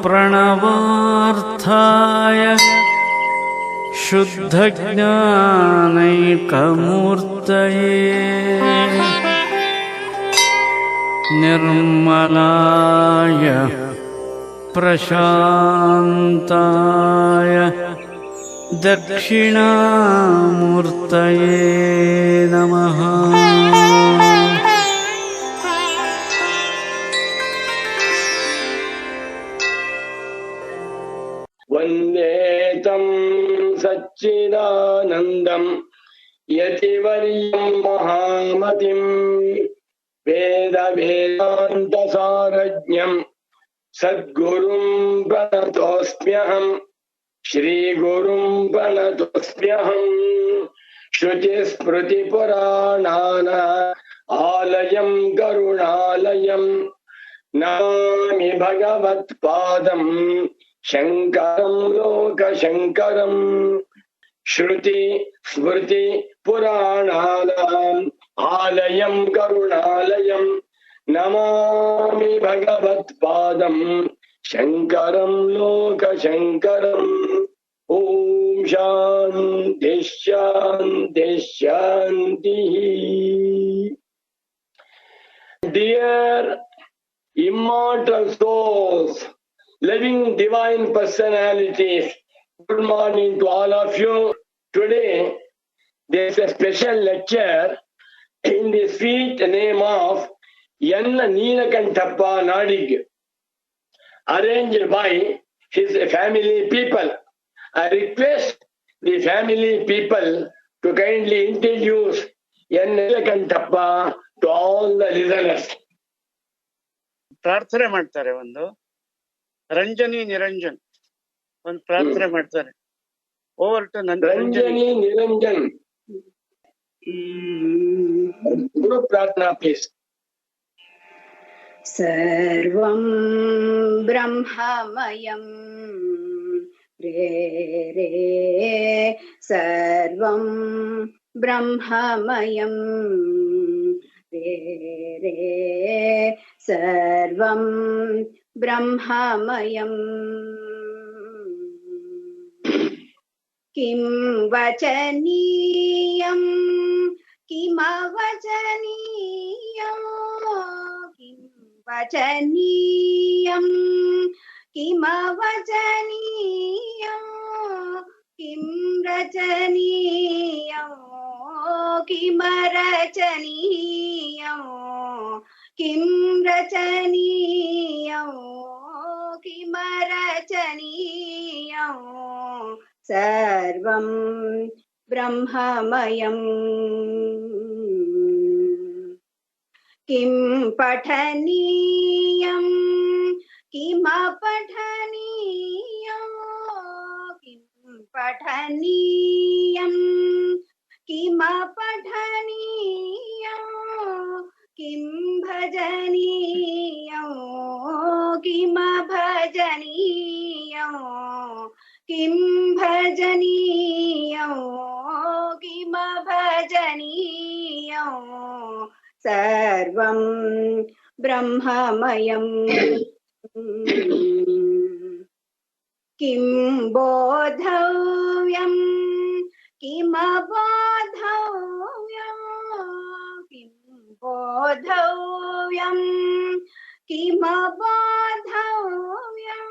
प्रणवार्थाय शुद्धज्ञानैकमूर्तये निर्मलाय प्रशान्ताय दक्षिणामूर्तये नमः। वन्दे तं सच्चिदानन्दं यतिवर्यं महामतिं वेदवेदान्तसारज्ञं सद्गुरुं प्रणतोऽस्म्यहं श्रीगुरुं प्रणतोऽस्म्यहं श्रुतिस्मृतिपुराणानामालयं करुणालयं नमामि भगवत्पादं शङ्करं लोकशङ्करं श्रुति स्मृति पुराणानाम् आलयं करुणालयं नमामि भगवत्पादं शङ्करं लोकशङ्करम्। ॐ शान्ति शान्ति शान्तिः। Dear immortal souls, living divine personalities, good morning to all of you. Today there is a special lecture in the sweet name of N. Neelakantappa Nadig, arranged by his family people. I request the family people to kindly introduce N. Neelakantappa to all the listeners. ಪ್ರಾರ್ಥನೆ ಮಾಡ್ತಾರೆ. ಒಂದು ರಂಜನಿ ನಿರಂಜನ್ ಒಂದು ಪ್ರಾರ್ಥನೆ ಮಾಡ್ತಾರೆ. Over to Ranjani Niranjan ಗುರು ಪ್ರಾರ್ಥನಾ please. ಸರ್ವಂ ಬ್ರಹ್ಮಮಯಂ ರೇ ರೇ ಸರ್ವಂ ಬ್ರಹ್ಮಮಯಂ ರೇ ರೇ ಸರ್ವಂ ಬ್ರಹ್ಮಮಯಂ किं वचनीयं किमवचनीयं किं वचनीयं किमवचनीयं किं रचनीयं किमरचनीयं किं रचनीयं किमरचनीयं सर्वं ब्रह्ममयं किं पठनीयं किमपठनीयं किं पठनीयं किमपठनीयं किं भजनीयं किमभजनीयं किं भजनीयं किमभजनीयं सर्वं ब्रह्ममयं किं बोद्धव्यं किमबोद्धव्यं किं बोद्धव्यं किमबोद्धव्यं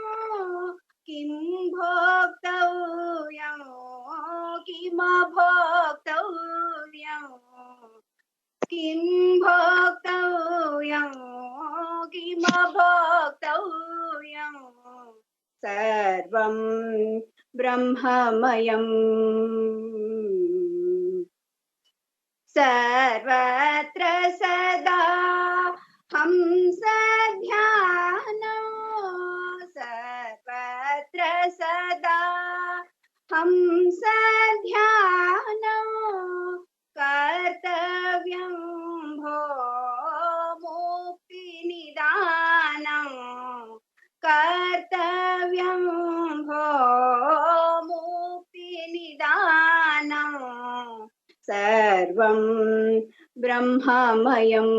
किं भोक्तव्यं किमभोक्तव्यं किं भोक्तव्यं किमभोक्तव्यं सर्वं ब्रह्ममयं सर्वत्र सदा हंसध्यानं सर्वत्र सदा हंसध्यानं कर्तव्यं भो मुक्तिनिदानं कर्तव्यं भो मुक्तिनिदानं सर्वं ब्रह्ममयं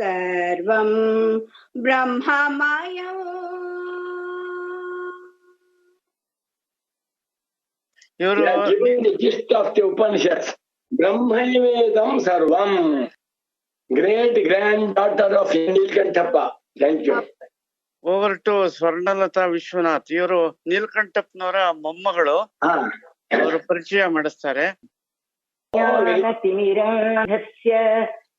ಸರ್ವಂ ಬ್ರಹ್ಮಮಯಂ. ಇವರು They are giving the gist of the Upanishads. Brahmaivedam Sarvam. Great granddaughter of Nilkantappa. Thank you. Over to Swarnalatha Vishwanath. ಇವರು ನೀಲಕಂಠಪ್ಪನವರ ಮೊಮ್ಮಗಳು. ಅವರು ಪರಿಚಯ ಮಾಡಿಸ್ತಾರೆ. ಜ್ಞಾನತಿಮಿರಾಂಧಸ್ಯ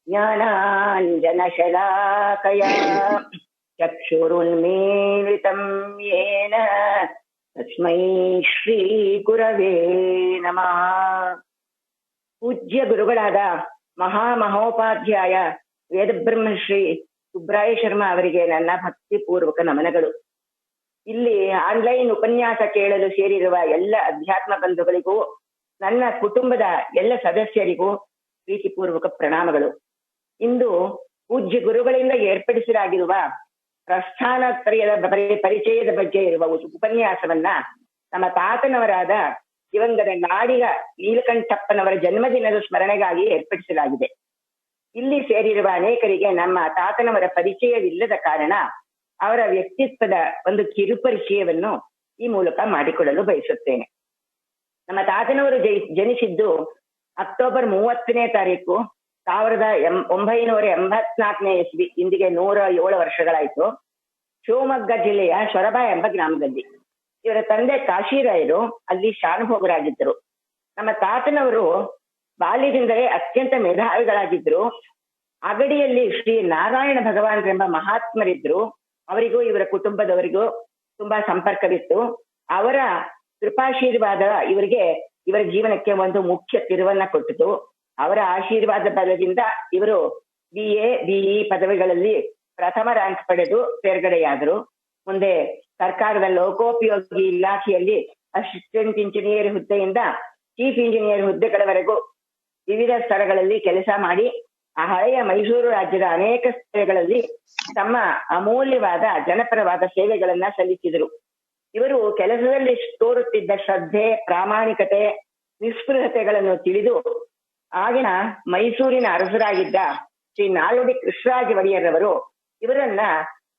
ಜ್ಞಾನಾಂಜನಶಲಾಕಯಾ ಚಕ್ಷುರುನ್ಮೀಲಿತಂ ಯೇನ ತಸ್ಮೈ ಶ್ರೀ ಗುರವೇ ನಮಃ. ಪೂಜ್ಯ ಗುರುಗಳಾದ ಮಹಾಮಹೋಪಾಧ್ಯಾಯ ವೇದಬ್ರಹ್ಮಶ್ರೀ ಸುಬ್ರಾಯ ಶರ್ಮಾ ಅವರಿಗೆ ನನ್ನ ಭಕ್ತಿ ಪೂರ್ವಕ ನಮನಗಳು. ಇಲ್ಲಿ ಆನ್ಲೈನ್ ಉಪನ್ಯಾಸ ಕೇಳಲು ಸೇರಿರುವ ಎಲ್ಲ ಅಧ್ಯಾತ್ಮ ಬಂಧುಗಳಿಗೂ ನನ್ನ ಕುಟುಂಬದ ಎಲ್ಲ ಸದಸ್ಯರಿಗೂ ಪ್ರೀತಿಪೂರ್ವಕ ಪ್ರಣಾಮಗಳು. ಇಂದು ಪೂಜ್ಯ ಗುರುಗಳಿಂದ ಏರ್ಪಡಿಸಲಾಗಿರುವ ಪ್ರಸ್ಥಾನತ್ರಯದ ಪರಿಚಯದ ಬಗ್ಗೆ ಇರುವ ಉಪನ್ಯಾಸವನ್ನ ನಮ್ಮ ತಾತನವರಾದ ದಿವಂಗತ ನಾಡಿಗ ನೀಲಕಂಠಪ್ಪನವರ ಜನ್ಮದಿನದ ಸ್ಮರಣೆಗಾಗಿ ಏರ್ಪಡಿಸಲಾಗಿದೆ. ಇಲ್ಲಿ ಸೇರಿರುವ ಅನೇಕರಿಗೆ ನಮ್ಮ ತಾತನವರ ಪರಿಚಯವಿಲ್ಲದ ಕಾರಣ ಅವರ ವ್ಯಕ್ತಿತ್ವದ ಒಂದು ಕಿರುಪರಿಚಯವನ್ನು ಈ ಮೂಲಕ ಮಾಡಿಕೊಡಲು ಬಯಸುತ್ತೇನೆ. ನಮ್ಮ ತಾತನವರು ಜನಿಸಿದ್ದು ಅಕ್ಟೋಬರ್ 30ನೇ ತಾರೀಕು 1984ನೇ ಇಸ್ವಿ. ಇಂದಿಗೆ 107 ವರ್ಷಗಳಾಯ್ತು. ಶಿವಮೊಗ್ಗ ಜಿಲ್ಲೆಯ ಸೊರಬ ಎಂಬ ಗ್ರಾಮದಲ್ಲಿ. ಇವರ ತಂದೆ ಕಾಶಿರಾಯರು ಅಲ್ಲಿ ಶಾನುಭೋಗರಾಗಿದ್ದರು. ನಮ್ಮ ತಾತನವರು ಬಾಲ್ಯದಿಂದಲೇ ಅತ್ಯಂತ ಮೇಧಾವಿಗಳಾಗಿದ್ರು. ಅಗಡಿಯಲ್ಲಿ ಶ್ರೀ ನಾರಾಯಣ ಭಗವಾನ್ರೆಂಬ ಮಹಾತ್ಮರಿದ್ರು. ಅವರಿಗೂ ಇವರ ಕುಟುಂಬದವರಿಗೂ ತುಂಬಾ ಸಂಪರ್ಕವಿತ್ತು. ಅವರ ಕೃಪಾಶೀರ್ವಾದ ಇವರ ಜೀವನಕ್ಕೆ ಒಂದು ಮುಖ್ಯ ತಿರುವನ್ನ ಕೊಟ್ಟಿತು. ಅವರ ಆಶೀರ್ವಾದ ಬಲದಿಂದ ಇವರು BA BE ಪದವಿಗಳಲ್ಲಿ ಪ್ರಥಮ ರ್ಯಾಂಕ್ ಪಡೆದು ತೇರ್ಗಡೆಯಾದರು. ಮುಂದೆ ಸರ್ಕಾರದ ಲೋಕೋಪಯೋಗಿ ಇಲಾಖೆಯಲ್ಲಿ ಅಸಿಸ್ಟೆಂಟ್ ಇಂಜಿನಿಯರ್ ಹುದ್ದೆಯಿಂದ ಚೀಫ್ ಇಂಜಿನಿಯರ್ ಹುದ್ದೆಗಳವರೆಗೂ ವಿವಿಧ ಸ್ತರಗಳಲ್ಲಿ ಕೆಲಸ ಮಾಡಿ ಆ ಹಳೆಯ ಮೈಸೂರು ರಾಜ್ಯದ ಅನೇಕ ಸ್ಥಳಗಳಲ್ಲಿ ತಮ್ಮ ಅಮೂಲ್ಯವಾದ ಜನಪರವಾದ ಸೇವೆಗಳನ್ನ ಸಲ್ಲಿಸಿದರು. ಇವರು ಕೆಲಸದಲ್ಲಿ ತೋರುತ್ತಿದ್ದ ಶ್ರದ್ಧೆ, ಪ್ರಾಮಾಣಿಕತೆ, ನಿಸ್ಪೃಹತೆಗಳನ್ನು ತಿಳಿದು ಆಗಿನ ಮೈಸೂರಿನ ಅರಸರಾಗಿದ್ದ ಶ್ರೀ ನಾಲ್ವಡಿ ಕೃಷ್ಣರಾಜ ಒಡೆಯರವರು ಇವರನ್ನ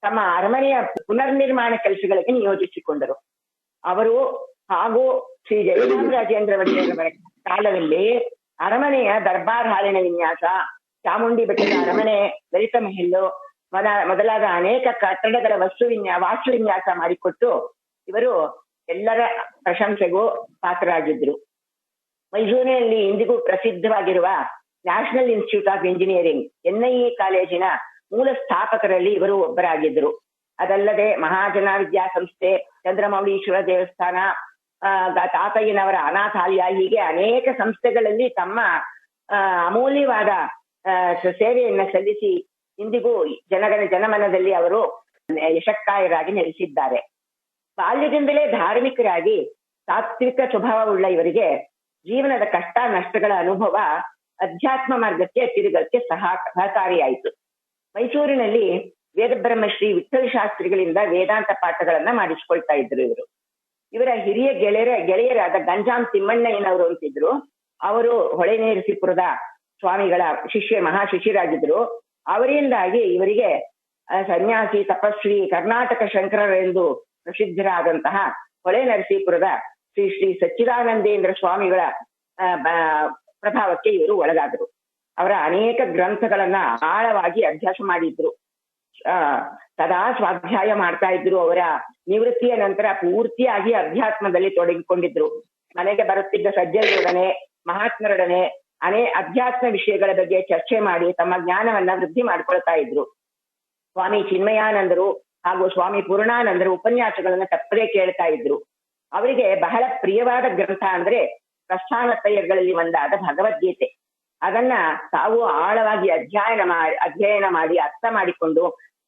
ತಮ್ಮ ಅರಮನೆಯ ಪುನರ್ನಿರ್ಮಾಣ ಕೆಲಸಗಳಿಗೆ ನಿಯೋಜಿಸಿಕೊಂಡರು. ಅವರು ಹಾಗೂ ಶ್ರೀ ಜಯಚಾಮರಾಜೇಂದ್ರ ಒಡೆಯರವರ ಕಾಲದಲ್ಲಿ ಅರಮನೆಯ ದರ್ಬಾರ್ ಹಾಲಿನ ವಿನ್ಯಾಸ, ಚಾಮುಂಡಿ ಬೆಟ್ಟದ ಅರಮನೆ, ಲಲಿತ ಮಹಲ್ಲು ಮೊದಲಾದ ಅನೇಕ ಕಟ್ಟಡಗಳ ವಾಸ್ತು ವಿನ್ಯಾಸ ಮಾಡಿಕೊಟ್ಟು ಇವರು ಎಲ್ಲರ ಪ್ರಶಂಸೆಗೂ ಪಾತ್ರರಾಗಿದ್ರು. ಮೈಸೂರಿನಲ್ಲಿ ಇಂದಿಗೂ ಪ್ರಸಿದ್ಧವಾಗಿರುವ national institute of engineering NIE ಕಾಲೇಜಿನ ಮೂಲ ಸ್ಥಾಪಕರಲ್ಲಿ ಇವರು ಒಬ್ಬರಾಗಿದ್ರು. ಅದಲ್ಲದೆ ಮಹಾಜನ ವಿದ್ಯಾಸಂಸ್ಥೆ, ಚಂದ್ರಮೌಳೀಶ್ವರ ದೇವಸ್ಥಾನ, ತಾತಯ್ಯನವರ ಅನಾಥಾಲಯ, ಹೀಗೆ ಅನೇಕ ಸಂಸ್ಥೆಗಳಲ್ಲಿ ತಮ್ಮ ಅಮೂಲ್ಯವಾದ ಸೇವೆಯನ್ನ ಸಲ್ಲಿಸಿ ಇಂದಿಗೂ ಜನಮನದಲ್ಲಿ ಅವರು ಯಶಕ್ಕಾಯರಾಗಿ ನೆಲೆಸಿದ್ದಾರೆ. ಬಾಲ್ಯದಿಂದಲೇ ಧಾರ್ಮಿಕರಾಗಿ ಸಾತ್ವಿಕ ಸ್ವಭಾವವುಳ್ಳ ಇವರಿಗೆ ಜೀವನದ ಕಷ್ಟ ನಷ್ಟಗಳ ಅನುಭವ ಅಧ್ಯಾತ್ಮ ಮಾರ್ಗಕ್ಕೆ ತಿರುಗಕ್ಕೆ ಸಹಕಾರಿಯಾಯಿತು. ಮೈಸೂರಿನಲ್ಲಿ ವೇದಬ್ರಹ್ಮಶ್ರೀ ವಿಠ್ಠಲ ಶಾಸ್ತ್ರಿಗಳಿಂದ ವೇದಾಂತ ಪಾಠಗಳನ್ನ ಮಾಡಿಸ್ಕೊಳ್ತಾ ಇದ್ರು. ಇವರ ಹಿರಿಯ ಗೆಳೆಯರಾದ ಗಂಜಾಂ ತಿಮ್ಮಣ್ಣಯ್ಯನವರು ಅಂತಿದ್ರು. ಅವರು ಹೊಳೆನರಸೀಪುರದ ಸ್ವಾಮಿಗಳ ಮಹಾಶಿಷ್ಯರಾಗಿದ್ರು. ಅವರಿಂದಾಗಿ ಇವರಿಗೆ ಸನ್ಯಾಸಿ, ತಪಸ್ವಿ, ಕರ್ನಾಟಕ ಶಂಕರರೆಂದು ಪ್ರಸಿದ್ಧರಾದಂತಹ ಹೊಳೆನರಸೀಪುರದ ಶ್ರೀ ಶ್ರೀ ಸಚ್ಚಿದಾನಂದೇಂದ್ರ ಸ್ವಾಮಿಗಳ ಪ್ರಭಾವಕ್ಕೆ ಇವರು ಒಳಗಾದರು. ಅವರ ಅನೇಕ ಗ್ರಂಥಗಳನ್ನ ಆಳವಾಗಿ ಅಭ್ಯಾಸ ಮಾಡಿದ್ರು. ಸದಾ ಸ್ವಾಧ್ಯಾಯ ಮಾಡ್ತಾ ಇದ್ರು. ಅವರ ನಿವೃತ್ತಿಯ ನಂತರ ಪೂರ್ತಿಯಾಗಿ ಅಧ್ಯಾತ್ಮದಲ್ಲಿ ತೊಡಗಿಕೊಂಡಿದ್ರು. ಮನೆಗೆ ಬರುತ್ತಿದ್ದ ಸಜ್ಜನರೊಡನೆ, ಮಹಾತ್ಮರೊಡನೆ ಅಧ್ಯಾತ್ಮ ವಿಷಯಗಳ ಬಗ್ಗೆ ಚರ್ಚೆ ಮಾಡಿ ತಮ್ಮ ಜ್ಞಾನವನ್ನ ವೃದ್ಧಿ ಮಾಡ್ಕೊಳ್ತಾ ಇದ್ರು. ಸ್ವಾಮಿ ಚಿನ್ಮಯಾನಂದರು ಹಾಗೂ ಸ್ವಾಮಿ ಪೂರ್ಣಾನಂದರು ಉಪನ್ಯಾಸಗಳನ್ನ ತಪ್ಪದೇ ಕೇಳ್ತಾ ಇದ್ರು. ಅವರಿಗೆ ಬಹಳ ಪ್ರಿಯವಾದ ಗ್ರಂಥ ಅಂದ್ರೆ ಪ್ರಸ್ಥಾನತ್ರಯಗಳಲ್ಲಿ ಒಂದಾದ ಭಗವದ್ಗೀತೆ. ಅದನ್ನ ತಾವು ಆಳವಾಗಿ ಅಧ್ಯಯನ ಮಾಡಿ ಅರ್ಥ ಮಾಡಿಕೊಂಡು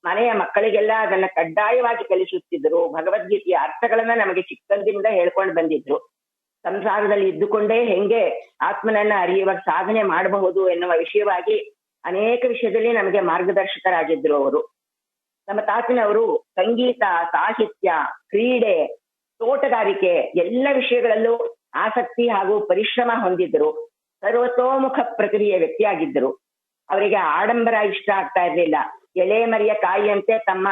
ಮನೆಯ ಮಕ್ಕಳಿಗೆಲ್ಲ ಅದನ್ನ ಕಡ್ಡಾಯವಾಗಿ ಕಲಿಸುತ್ತಿದ್ರು. ಭಗವದ್ಗೀತೆಯ ಅರ್ಥಗಳನ್ನ ನಮಗೆ ಚಿಕ್ಕಂದಿನಿಂದ ಹೇಳ್ಕೊಂಡು ಬಂದಿದ್ರು. ಸಂಸಾರದಲ್ಲಿ ಇದ್ದುಕೊಂಡೇ ಹೆಂಗೆ ಆತ್ಮನನ್ನ ಅರಿಯುವ ಸಾಧನೆ ಮಾಡಬಹುದು ಎನ್ನುವ ವಿಷಯವಾಗಿ ಅನೇಕ ವಿಷಯದಲ್ಲಿ ನಮಗೆ ಮಾರ್ಗದರ್ಶಕರಾಗಿದ್ರು ಅವರು. ನಮ್ಮ ತಾತನವರು ಸಂಗೀತ, ಸಾಹಿತ್ಯ, ಕ್ರೀಡೆ, ತೋಟಗಾರಿಕೆ ಎಲ್ಲ ವಿಷಯಗಳಲ್ಲೂ ಆಸಕ್ತಿ ಹಾಗೂ ಪರಿಶ್ರಮ ಹೊಂದಿದ್ರು. ಸರ್ವತೋಮುಖ ಪ್ರಕ್ರಿಯೆ ವ್ಯಕ್ತಿಯಾಗಿದ್ದರು. ಅವರಿಗೆ ಆಡಂಬರ ಇಷ್ಟ ಆಗ್ತಾ ಇರ್ಲಿಲ್ಲ. ಎಲೆ ಮರಿಯ ಕಾಯಿಯಂತೆ ತಮ್ಮ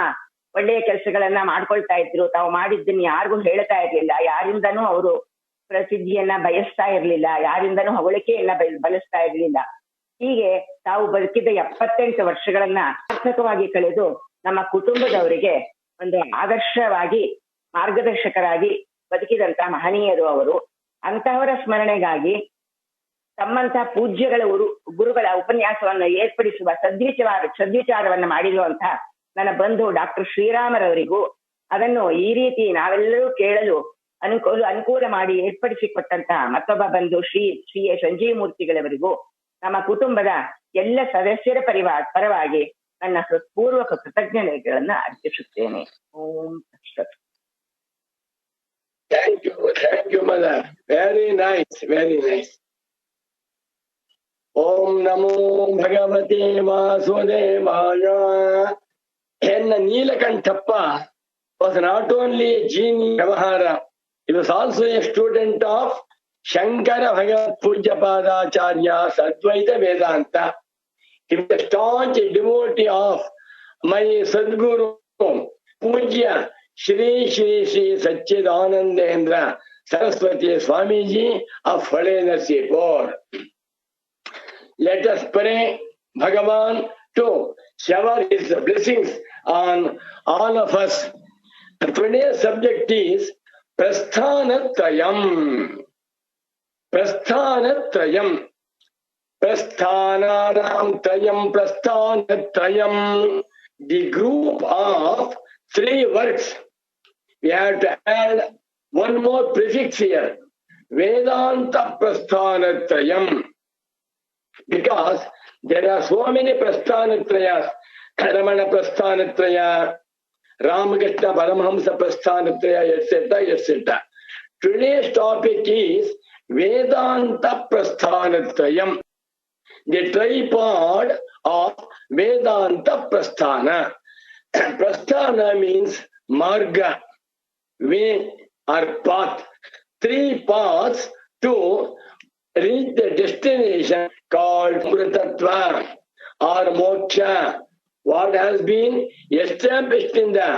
ಒಳ್ಳೆಯ ಕೆಲಸಗಳನ್ನ ಮಾಡ್ಕೊಳ್ತಾ ಇದ್ರು. ತಾವು ಮಾಡಿದ್ದನ್ನ ಯಾರಿಗೂ ಹೇಳ್ತಾ ಇರ್ಲಿಲ್ಲ. ಯಾರಿಂದನೂ ಅವರು ಪ್ರಸಿದ್ಧಿಯನ್ನ ಬಯಸ್ತಾ ಇರ್ಲಿಲ್ಲ. ಯಾರಿಂದನೂ ಹೊಗಳಿಕೆಯನ್ನ ಬಳಸ್ತಾ ಇರ್ಲಿಲ್ಲ. ಹೀಗೆ ತಾವು ಬದುಕಿದ 78 ವರ್ಷಗಳನ್ನ ಸಾರ್ಥಕವಾಗಿ ಕಳೆದು ನಮ್ಮ ಕುಟುಂಬದವರಿಗೆ ಒಂದು ಆದರ್ಶವಾಗಿ ಮಾರ್ಗದರ್ಶಕರಾಗಿ ಬದುಕಿದಂತ ಮಹನೀಯರು ಅವರು. ಅಂತಹವರ ಸ್ಮರಣೆಗಾಗಿ ತಮ್ಮಂತಹ ಪೂಜ್ಯಗಳ ಗುರುಗಳ ಉಪನ್ಯಾಸವನ್ನು ಏರ್ಪಡಿಸುವ ಸದ್ವಿಚಾರವನ್ನ ಮಾಡಿರುವಂತ ನನ್ನ ಬಂಧು ಡಾಕ್ಟರ್ ಶ್ರೀರಾಮರವರಿಗೂ ಅದನ್ನು ಈ ರೀತಿ ನಾವೆಲ್ಲರೂ ಕೇಳಲು ಅನುಕೂಲ ಮಾಡಿ ಏರ್ಪಡಿಸಿಕೊಟ್ಟಂತ ಮತ್ತೊಬ್ಬ ಬಂಧು ಶ್ರೀ ಸಂಜೀವ ಮೂರ್ತಿಗಳವರಿಗೂ ನಮ್ಮ ಕುಟುಂಬದ ಎಲ್ಲ ಸದಸ್ಯರ ಪರವಾಗಿ ನನ್ನ ಹೃತ್ಪೂರ್ವಕ ಕೃತಜ್ಞತೆಗಳನ್ನ ಅರ್ಪಿಸುತ್ತೇನೆ. ಓಂ ತತ್ಸತ್. Thank you, mother. Very nice, very nice. Om Namo Bhagavate Vasudevaya. Henna Neelakantappa was not only a genius Vyavahara, he was also a student of Shankara Bhagavat Pujapadacharya Advaita Vedanta. He was a staunch devotee of my Sadguru Pujya Shri Satchidanandendra Saraswati Swamiji of Phalenarsipur. Let us pray Bhagavan to shower his blessings on all of us. Today's subject is Prasthanatrayam. Prasthanatrayam. Prasthanaram Trayam Prasthanatrayam. The group of 3 words. We have to add one more prefix here. Vedanta Prasthanatrayam. Because there are so many Prasthanatrayas. Ramana Prasthanatraya, Ramakrishna Paramahamsa Prasthanatraya, etc., etc. Today's topic is Vedanta Prasthanatrayam. The tripod of Vedanta Prasthana. Prasthana means marga, way or path. 3 paths to reach the destination called Amritatva or Moksha. What has been established in the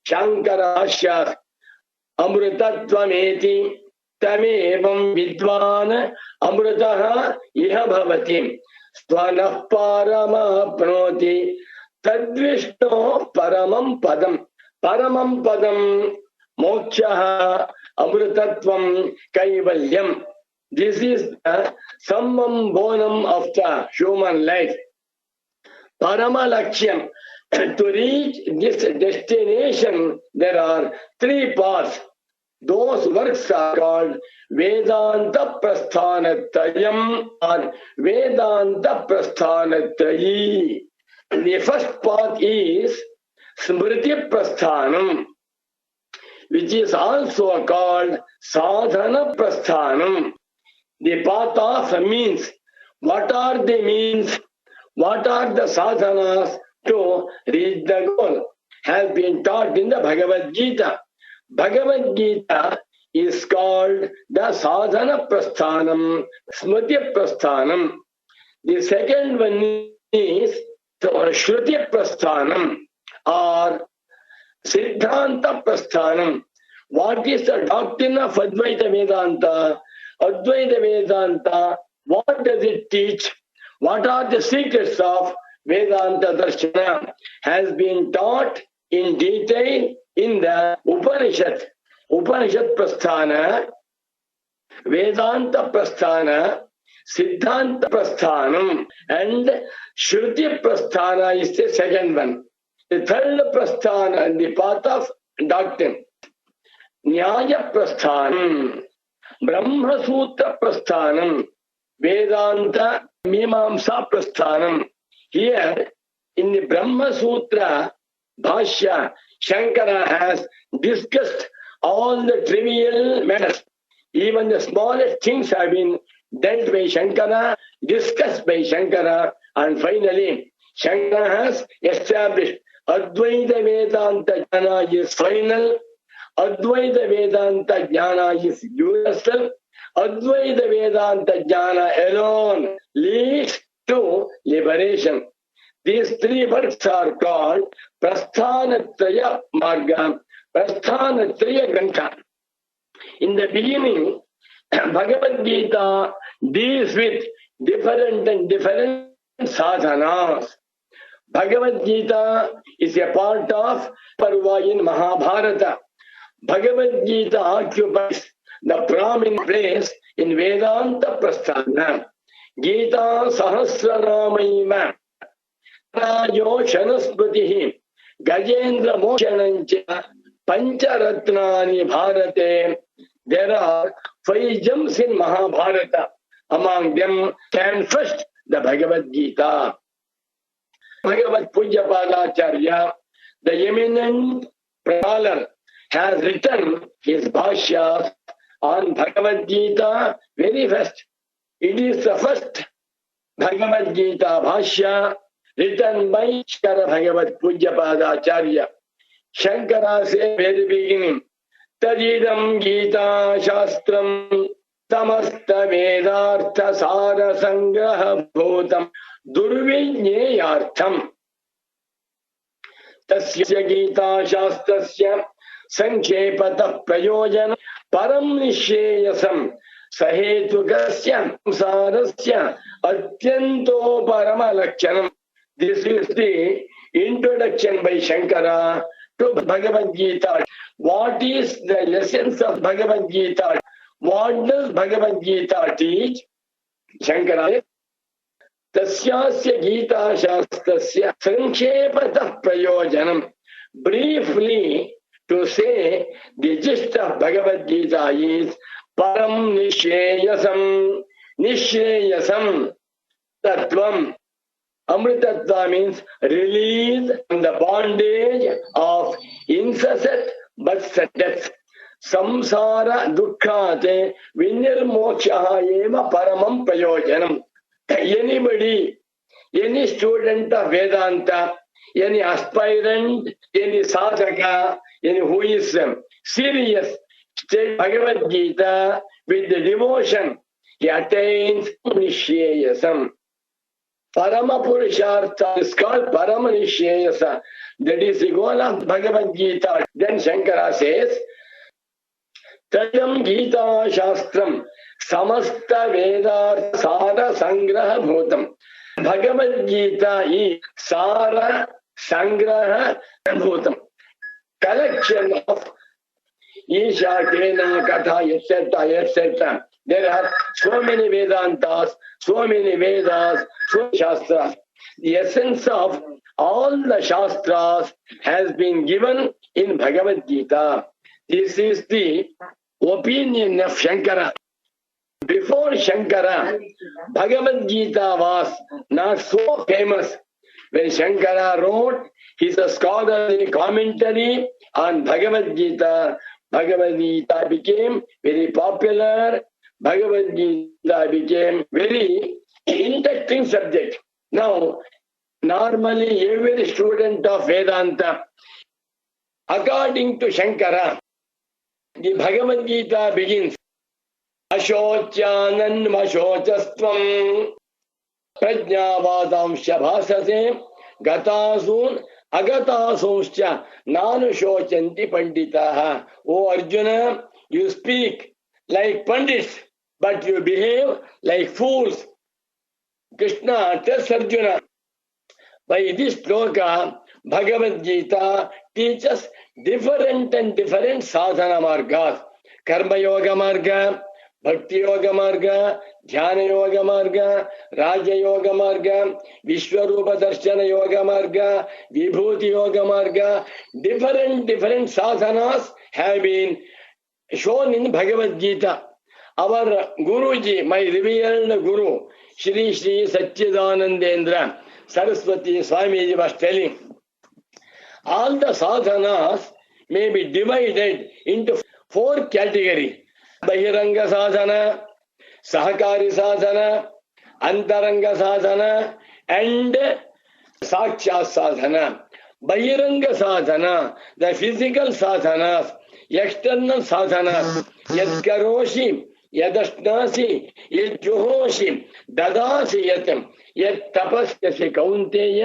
Shankara Bhashyas, Amritatvam-eti tamevam vidvan amritaha iha bhavati svanah paramapnoti tadvishno paramam padam. Paramam padam mokshaha amritatvam kaivalyam. This is the summum bonum of the human life. Paramalakhyam. To reach this destination, there are 3 paths. Those works are called Vedanta Prasthanatrayam or Vedanta Prasthanatrayi. The first path is Smriti Prasthanam, which is also called Sadhana Prasthanam. The path of means. What are the means? What are the sadhanas to reach the goal? Has been taught in the Bhagavad Gita. Bhagavad Gita is called the Sadhana Prasthanam, Smriti Prasthanam. The second one is Shruti Prasthanam or Siddhanta Prasthanam. What is the doctrine of Advaita Vedanta? Advaita Vedanta, what does it teach? What are the secrets of Vedanta Darshana? Has been taught in detail in the Upanishad. Upanishad Prasthana, Vedanta Prasthana, Siddhanta Prasthanam, and Shruti Prasthana is the second one. The third Prasthana, the path of doctrine. Nyaya Prasthanam, Brahma Sutra Prasthanam, Vedanta Mimamsa Prasthanam. Here in the Brahma Sutra Bhashya, Shankara has discussed all the trivial matters. Even the smallest things have been dealt by Shankara, discussed by Shankara, and finally Shankara has established Advaita Vedanta Jnana is final, Advaita Vedanta Jnana is universal, Advaita Vedanta Jnana alone leads to liberation. These three works are called Prasthanatraya Marga, Prasthanatraya Grantha. In the beginning, Bhagavad Gita deals with different sadhanas. Bhagavad Gita is a part of Parva in Mahabharata. Bhagavad Gita occupies the prominent place in Vedanta Prasthana. Gita Sahasranamaima Rajo Shanaspatihi Gajendra Moshanancha Pancharatnani Bharate. There are 5 gems in Mahabharata. Among them, stand first the Bhagavad Gita. Bhagavad Pujapadacharya, the eminent scholar, has written his bhashyas on Bhagavad Gita very first. It is the first Bhagavad Gita bhashya written by Shankara Bhagavad Pujapadacharya. Shankara said very beginning, Tadidam Gita Shastram Samasta Vedartha Sara Sangraha Bhutam Durvinyayartham. Tasya Gita Shastasya Sankhepatah Prayojanam Param Nishayasam Sahetugasya Samsarasya Atyanto Paramalakshanam. This is the introduction by Shankara to Bhagavad Gita. What is the essence of Bhagavad Gita? What does Bhagavad Gita teach? Shankara, Tasyasya Gita Shastasya Sankhepatah Prayojanam. Briefly, to say the gist of Bhagavad Gita is Param Nishayasam. Nishayasam Tattvam. Amritatva means release from the bondage of incessant birth death. Samsara dukkhate vinirmokshaha eva paramam prayojanam. Anybody, any student of Vedanta, any aspirant, any sadhaka, any who is serious, take Bhagavad Gita with the devotion, he attains Nishayasam. Parama Purushartha is called Parama Nishayasa. That is the goal of Bhagavad Gita. Then Shankara says, Tajam Gita Shastram Samasta Vedartha Sara Sangraha Bhutam. Bhagavad Gita is Sara Sangraha Bhutam. Collection of Isha, Kena, Katha, etc., etc. There are so many Vedantas, so many Vedas, so many Shastras. The essence of all the Shastras has been given in Bhagavad Gita. This is the opinion of Shankara. Before Shankara, Bhagavad Gita was not so famous. When Shankara wrote his scholarly commentary on Bhagavad Gita became very popular. Bhagavad Gita became very interesting subject. Now, normally every student of Vedanta, according to Shankara, the Bhagavad Gita begins, Ashocyanan Vashocastvam Prajnavadamsya Bhasase Gatasun Agatasuscha Nanushocanti Panditaha. O Arjuna, you speak like pandits, but you behave like fools. Krishna tells Arjuna, by this sloka, Bhagavad Gita teaches different sadhana margas. Karma Yoga Marga, Bhakti Yoga Marga, Dhyana Yoga Marga, Raja Yoga Marga, Vishwarupa Darshana Yoga Marga, Vibhuti Yoga Marga. Different sadhanas have been shown in Bhagavad Gita. Our Guruji, my revered Guru, Shri Satchidanandendra Saraswati Swamiji was telling, all the sadhanas may be divided into 4 categories. Bahiranga sadhana, Sahakari sadhana, Antaranga sadhana, and Saksha sadhana. Bahiranga sadhana, the physical sadhanas, external sadhanas, Yatkaroshi, यदश्नासि यज्जुहोषि ददासि यत् तपस्यसि कौन्तेय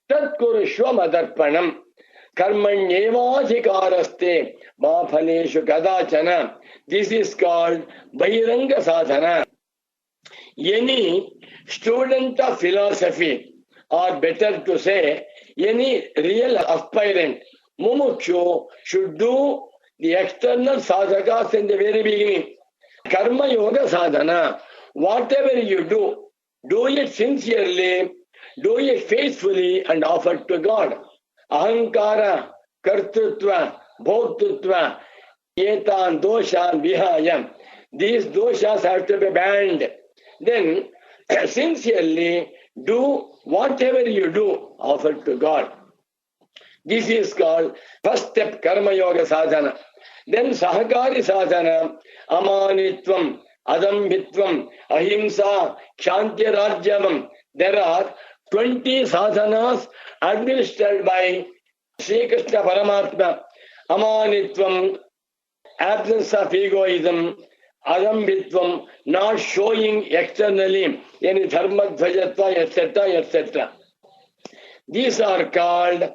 तत्कुरुष्व मदर्पणम् कर्मण्येवाधिकारस्ते मा फलेषु कदाचन. This is called Bahiranga Sadhana. Any student of philosophy, or better to say, any real aspirant, mumukshu, should do the external sadhakas in the very beginning. Karma Yoga Sadhana. Whatever you do it sincerely, do it faithfully and offer to God. Ahankara, Kartrutva, Bhoktutva, Etan Doshan Vihayam. These doshas have to be banned. Then, sincerely, do whatever you do, offer to God. This is called first step, Karma Yoga Sadhana. Then Sahakari Sadhana, Amanitvam, Adambhitvam, Ahimsa, Kshanti Rajyavam. There are 20 sadhanas administered by Sri Krishna Paramatma. Amanitvam, absence of egoism. Adambhitvam, not showing externally any dharma dvajatva, etc., etc. These are called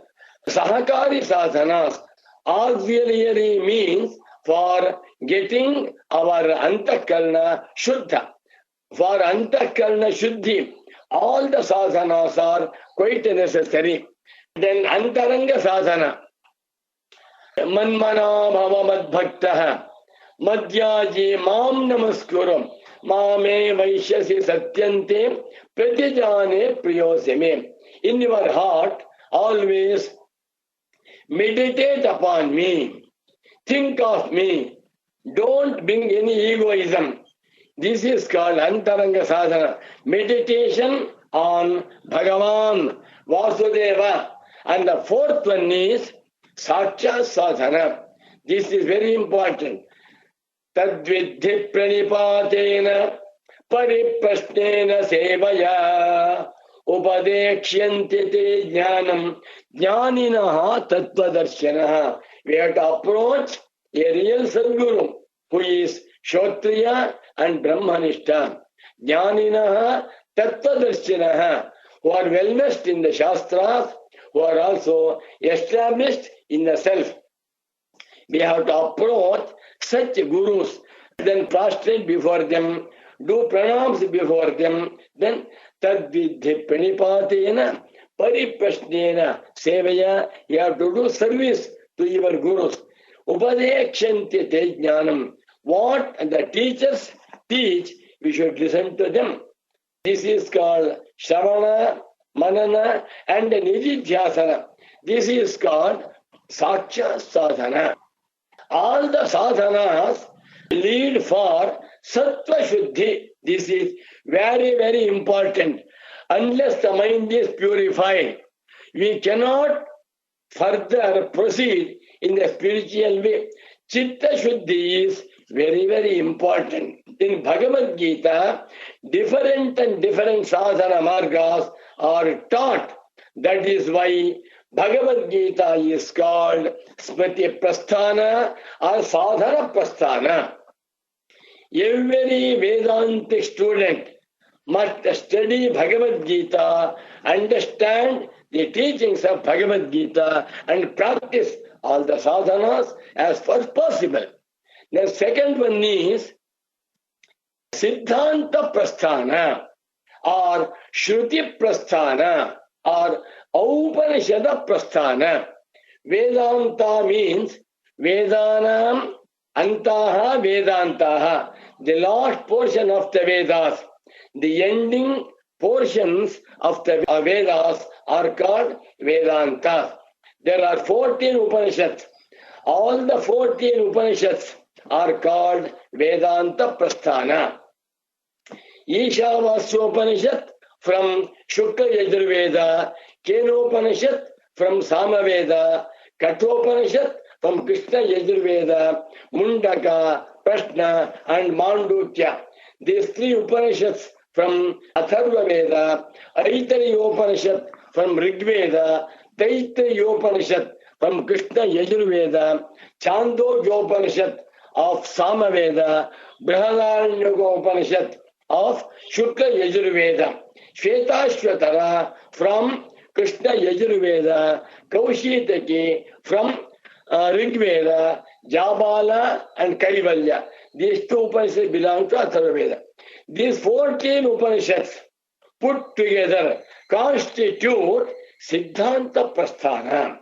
Sahakari sadhanas. Auxiliary means for getting our antakarna shuddha. For antakarna shuddhi, all the sadhanas are quite necessary. Then antaranga sadhana. Manmana bhava madbhaktaha madhyaji mam namaskuram mame vaishyasi satyante pratyajane priyosame. In your heart, always meditate upon me. Think of me. Don't bring any egoism. This is called Antaranga Sadhana. Meditation on Bhagavan, Vasudeva. And the fourth one is Saksha Sadhana. This is very important. Tadvidhi pranipatena pariprasnena sevaya upadekshyanti te jnanam jnaninaha tattvadarshanaha. We have to approach a real Sadguru who is Shotriya and Brahmanishta. Jnaninaha tattvadarshanaha, who are well versed in the Shastras, who are also established in the self. We have to approach such gurus, then prostrate before them, do pranams before them, then tadvidhi pranipatena pariprasnena sevaya. You have to do service to your gurus. Upadekshanti te jnanam. What the teachers teach, we should listen to them. This is called Shravana, Manana and Nididhyasana. This is called Saksha Sadhana. All the sadhanas lead for Sattva Shuddhi. This is very, very important. Unless the mind is purified, we cannot further proceed in the spiritual way. Chitta Shuddhi is very, very important. In Bhagavad Gita, different sadhana margas are taught. That is why Bhagavad Gita is called Smriti Prasthana or Sadhana Prasthana. Every Vedantic student must study Bhagavad Gita, understand the teachings of Bhagavad Gita and practice all the sadhanas as far as possible. The second one is Siddhanta Prasthana or Shruti Prasthana or Upanishada Prasthana. Vedanta means Vedanam Antaha Vedantaha, the last portion of the Vedas. The ending portions of the Vedas are called Vedanta. There are 14 Upanishads. All the 14 Upanishads are called Vedanta Prasthana. Ishavasyopanishad from Shukla Yajurveda, Kenopanishad from Samaveda, Kathopanishad from Krishna Yajurveda, Mundaka, Prashna and Mandukya. These three Upanishads from Atharva Veda, Aitariya Upanishad from Rigveda, Taittiriya Upanishad from Krishna Yajurveda, Chandogya Upanishad of Samaveda, Brihadaranyaka of Shukla Yajurveda, Shvetashvatara from Krishna Yajurveda, Kaushitaki from Rigveda, Jabala and Kaivalya. These two Upanishads belong to Atharvaveda. These 14 Upanishads put together constitute Siddhanta Prasthana.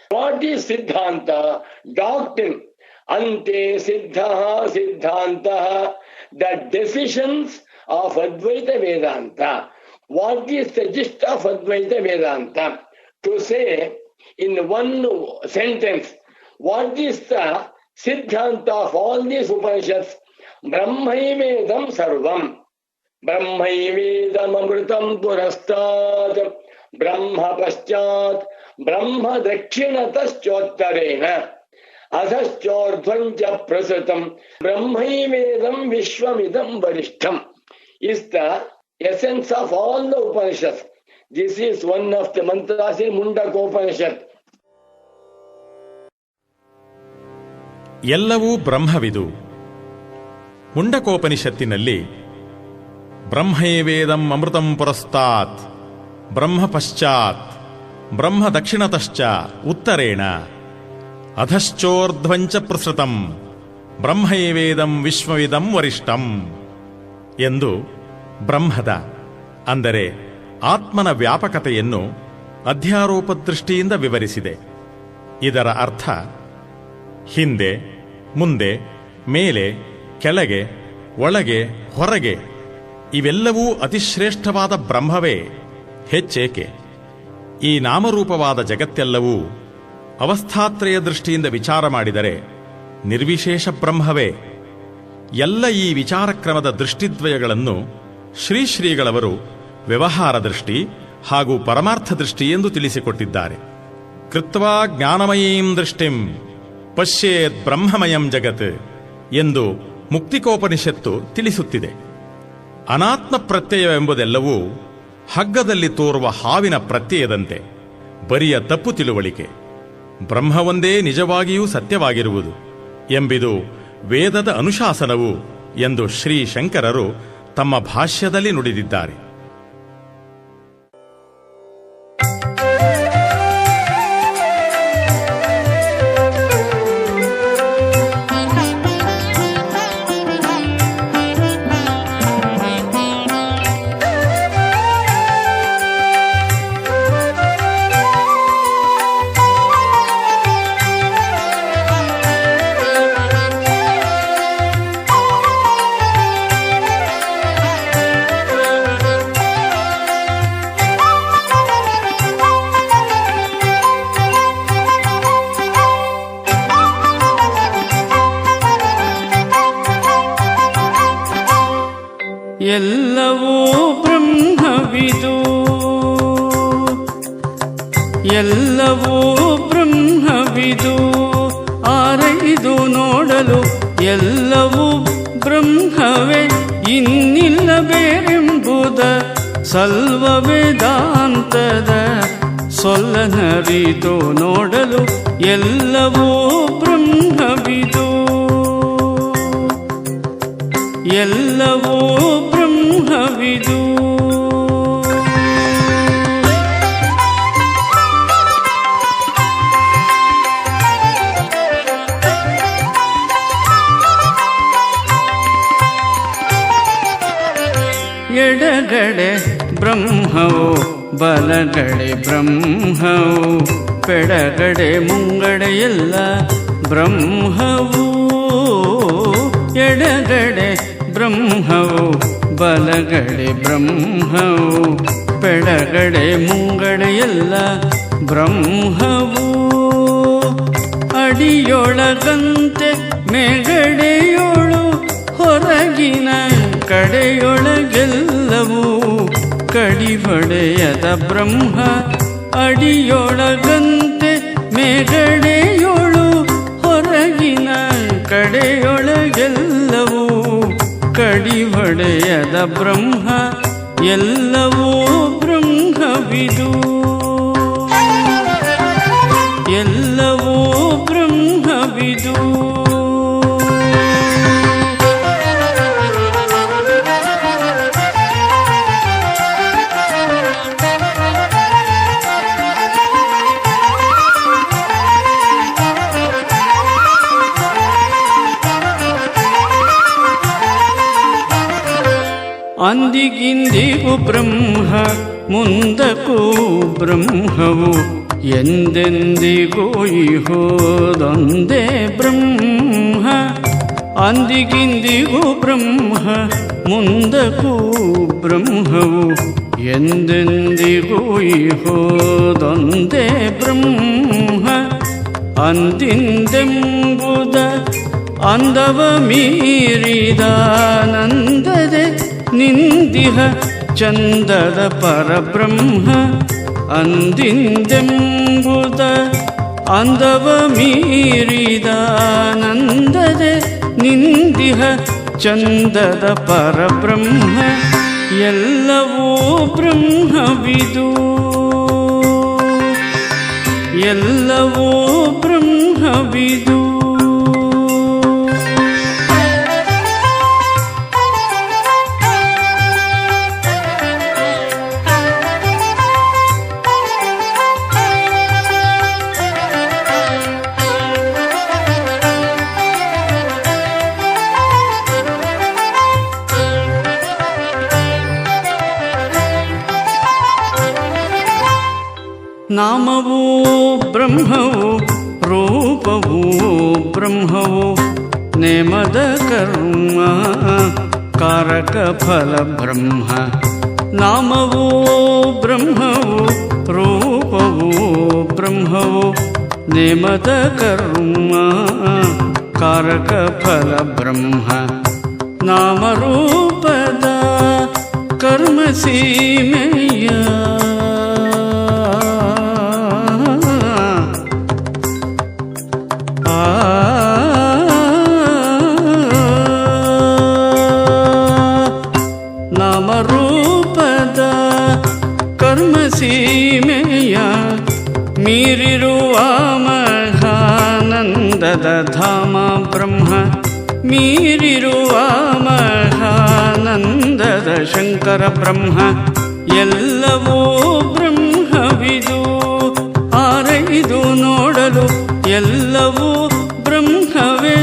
What is Siddhanta? Doctrine. Ante Siddhaha Siddhantaha, the decisions of Advaita Vedanta. What is the gist of Advaita Vedanta? To say in one sentence, what is the Siddhanta of all these Upanishads? Brahmaivedam Sarvam. Brahmaivedam Amritam Purastat. Brahma Paschat. Brahma Dakshinataschotarena. Adhaschordhvanja Prasatam. Brahmaivedam Vishwamidam Varishtam is the essence of all the Upanishads. This is one of the mantras in Mundaka Upanishad. ಎಲ್ಲವೂ ಬ್ರಹ್ಮವಿದು. ಮುಂಡಕೋಪನಿಷತ್ತಿನಲ್ಲಿ ಬ್ರಹ್ಮೈವೇದಂ ಅಮೃತಂ ಪುರಸ್ತಾತ್, ಬ್ರಹ್ಮ ಪಶ್ಚಾತ್, ಬ್ರಹ್ಮ ದಕ್ಷಿಣತಶ್ಚ ಉತ್ತರೇಣ, ಅಧಶ್ಚೋರ್ಧ್ವಂಚ ಪ್ರಸೃತಂ, ಬ್ರಹ್ಮೈವೇದಂ ವಿಶ್ವವಿದಂ ವರಿಷ್ಠಂ ಎಂದು ಬ್ರಹ್ಮದ ಅಂದರೆ ಆತ್ಮನ ವ್ಯಾಪಕತೆಯನ್ನು ಅಧ್ಯಾರೋಪ ದೃಷ್ಟಿಯಿಂದ ವಿವರಿಸಿದೆ. ಇದರ ಅರ್ಥ ಹಿಂದೆ, ಮುಂದೆ, ಮೇಲೆ, ಕೆಳಗೆ, ಒಳಗೆ, ಹೊರಗೆ ಇವೆಲ್ಲವೂ ಅತಿಶ್ರೇಷ್ಠವಾದ ಬ್ರಹ್ಮವೇ, ಹೆಚ್ಚೇಕೆ? ಈ ನಾಮರೂಪವಾದ ಜಗತ್ತೆಲ್ಲವೂ ಅವಸ್ಥಾತ್ರಯ ದೃಷ್ಟಿಯಿಂದ ವಿಚಾರ ಮಾಡಿದರೆ ನಿರ್ವಿಶೇಷ ಬ್ರಹ್ಮವೇ. ಎಲ್ಲ ಈ ವಿಚಾರಕ್ರಮದ ದೃಷ್ಟಿದ್ವಯಗಳನ್ನು ಶ್ರೀಗಳವರು ವ್ಯವಹಾರ ದೃಷ್ಟಿ ಹಾಗೂ ಪರಮಾರ್ಥ ದೃಷ್ಟಿ ಎಂದು ತಿಳಿಸಿಕೊಟ್ಟಿದ್ದಾರೆ. ಕೃತ್ವಾ ಜ್ಞಾನಮಯೀಂ ದೃಷ್ಟಿಂ ಪಶ್ಯೇತ್ ಬ್ರಹ್ಮಮಯಂ ಜಗತ್ ಎಂದು ಮುಕ್ತಿಕೋಪನಿಷತ್ತು ತಿಳಿಸುತ್ತಿದೆ. ಅನಾತ್ಮ ಪ್ರತ್ಯಯವೆಂಬುದೆಲ್ಲವೂ ಹಗ್ಗದಲ್ಲಿ ತೋರುವ ಹಾವಿನ ಪ್ರತ್ಯಯದಂತೆ ಬರಿಯ ತಪ್ಪು ತಿಳುವಳಿಕೆ. ಬ್ರಹ್ಮವೊಂದೇ ನಿಜವಾಗಿಯೂ ಸತ್ಯವಾಗಿರುವುದು ಎಂಬುದು ವೇದದ ಅನುಶಾಸನವು ಎಂದು ಶ್ರೀ ಶಂಕರರು ತಮ್ಮ ಭಾಷ್ಯದಲ್ಲಿ ನುಡಿದಿದ್ದಾರೆ. ಎಲ್ಲವೂ ಬ್ರಹ್ಮವಿದು, ಎಲ್ಲವೂ ಬ್ರಹ್ಮವಿದು, ಆರೈದು ನೋಡಲು ಎಲ್ಲವೂ ಬ್ರಹ್ಮವೇ, ಇನ್ನಿಲ್ಲ ಬೇರೆಂಬುದ ಸಲ್ವ ವೇದಾಂತದ ಸೊಲ್ಲನರಿದು ನೋಡಲು ಎಲ್ಲವೂ ಬ್ರಹ್ಮವಿದು, ಎಲ್ಲವೂ ಬ್ರಹ್ಮವಿದು. ಎಡಗಡೆ ಬ್ರಹ್ಮವು, ಬಲಗಡೆ ಬ್ರಹ್ಮವು, ಪೆಡಗಡೆ ಮುಂಗಡೆ ಎಲ್ಲ ಬ್ರಹ್ಮವು. ಎಡಗಡೆ ಬ್ರಹ್ಮವು, ಬಲಗಡೆ ಬ್ರಹ್ಮವು, ಪೆಡಗಡೆ ಮುಂಗಡೆ ಎಲ್ಲ ಬ್ರಹ್ಮವು. ಅಡಿಯೊಳಗಂತೆ ಮೇಗಡೆಯೋಳು, ಹೊರಗಿನ ಕಡೆಯೊಳಗೆಲ್ಲವೂ ಕಡಿಬಡೆಯದ ಬ್ರಹ್ಮ. ಅಡಿಯೊಳಗಂತೆ ಮೇಗಡೆಯೋಳು, ಹೊರಗಿನ ಕಡೆಯೊಳಗೆಲ್ಲವೂ ಕಡಿಬಡೆಯದ ಬ್ರಹ್ಮ. ಎಲ್ಲವೂ ಬ್ರಹ್ಮವಿದು, ಎಲ್ಲವೂ ಬ್ರಹ್ಮವಿದು. ಅಂದಿಗಿಂದಿಗೂ ಬ್ರಹ್ಮ ಮುಂದಕ್ಕೂ ಬ್ರಹ್ಮವು ಎಂದೆಂದಿಗೂ ಇಹೋದೊಂದೇ ಬ್ರಹ್ಮ. ಅಂದಿಗಿಂದಿಗೂ ಬ್ರಹ್ಮ ಮುಂದಕ್ಕೂ ಬ್ರಹ್ಮವು ಎಂದೆಂದಿಗೂ ಇಹೋದೊಂದೇ ಬ್ರಹ್ಮ. ಅಂದಿಂದೆಂಬುದ ಅಂದವ ಮೀರಿದಾನಂದದೆ ನಿಂದಿಹ ಚಂದದ ಪರಬ್ರಹ್ಮ. ಅಂದಿಂದೆಂಬುದ ಅಂದವ ಮೀರಿದಾನಂದದೆ ನಿಂದಿಹ ಚಂದದ ಪರಬ್ರಹ್ಮ. ಎಲ್ಲವೂ ಬ್ರಹ್ಮವಿದು, ಎಲ್ಲವೂ ಬ್ರಹ್ಮವಿದು. ನಾಮವೂ ಬ್ರಹ್ಮವು ರೂಪವೂ ಬ್ರಹ್ಮವು ನೇಮದ ಕರ್ಮ ಕಾರಕ ಫಲ ಬ್ರಹ್ಮ. ನಾಮವೂ ಬ್ರಹ್ಮವು ರೂಪವೂ ಬ್ರಹ್ಮವು ನೇಮದ ಕರ್ಮ ಕಾರಕ ಫಲ ಬ್ರಹ್ಮ. ನಾಮರೂಪದ ಕರ್ಮ ಸೀಮೆಯ ನಾಮರೂಪದ ಕರ್ಮ ಸೀಮೆಯ ಮೀರಿರುವ ಮಹಾನಂದದ ಧಾಮ ಬ್ರಹ್ಮ. ಮೀರಿರುವ ಮಹಾನಂದದ ಶಂಕರ ಬ್ರಹ್ಮ. ಎಲ್ಲವೂ ಬ್ರಹ್ಮವಿದು ಆರೈದು ನೋಡಲು ಎಲ್ಲವೂ ಬ್ರಹ್ಮವೇ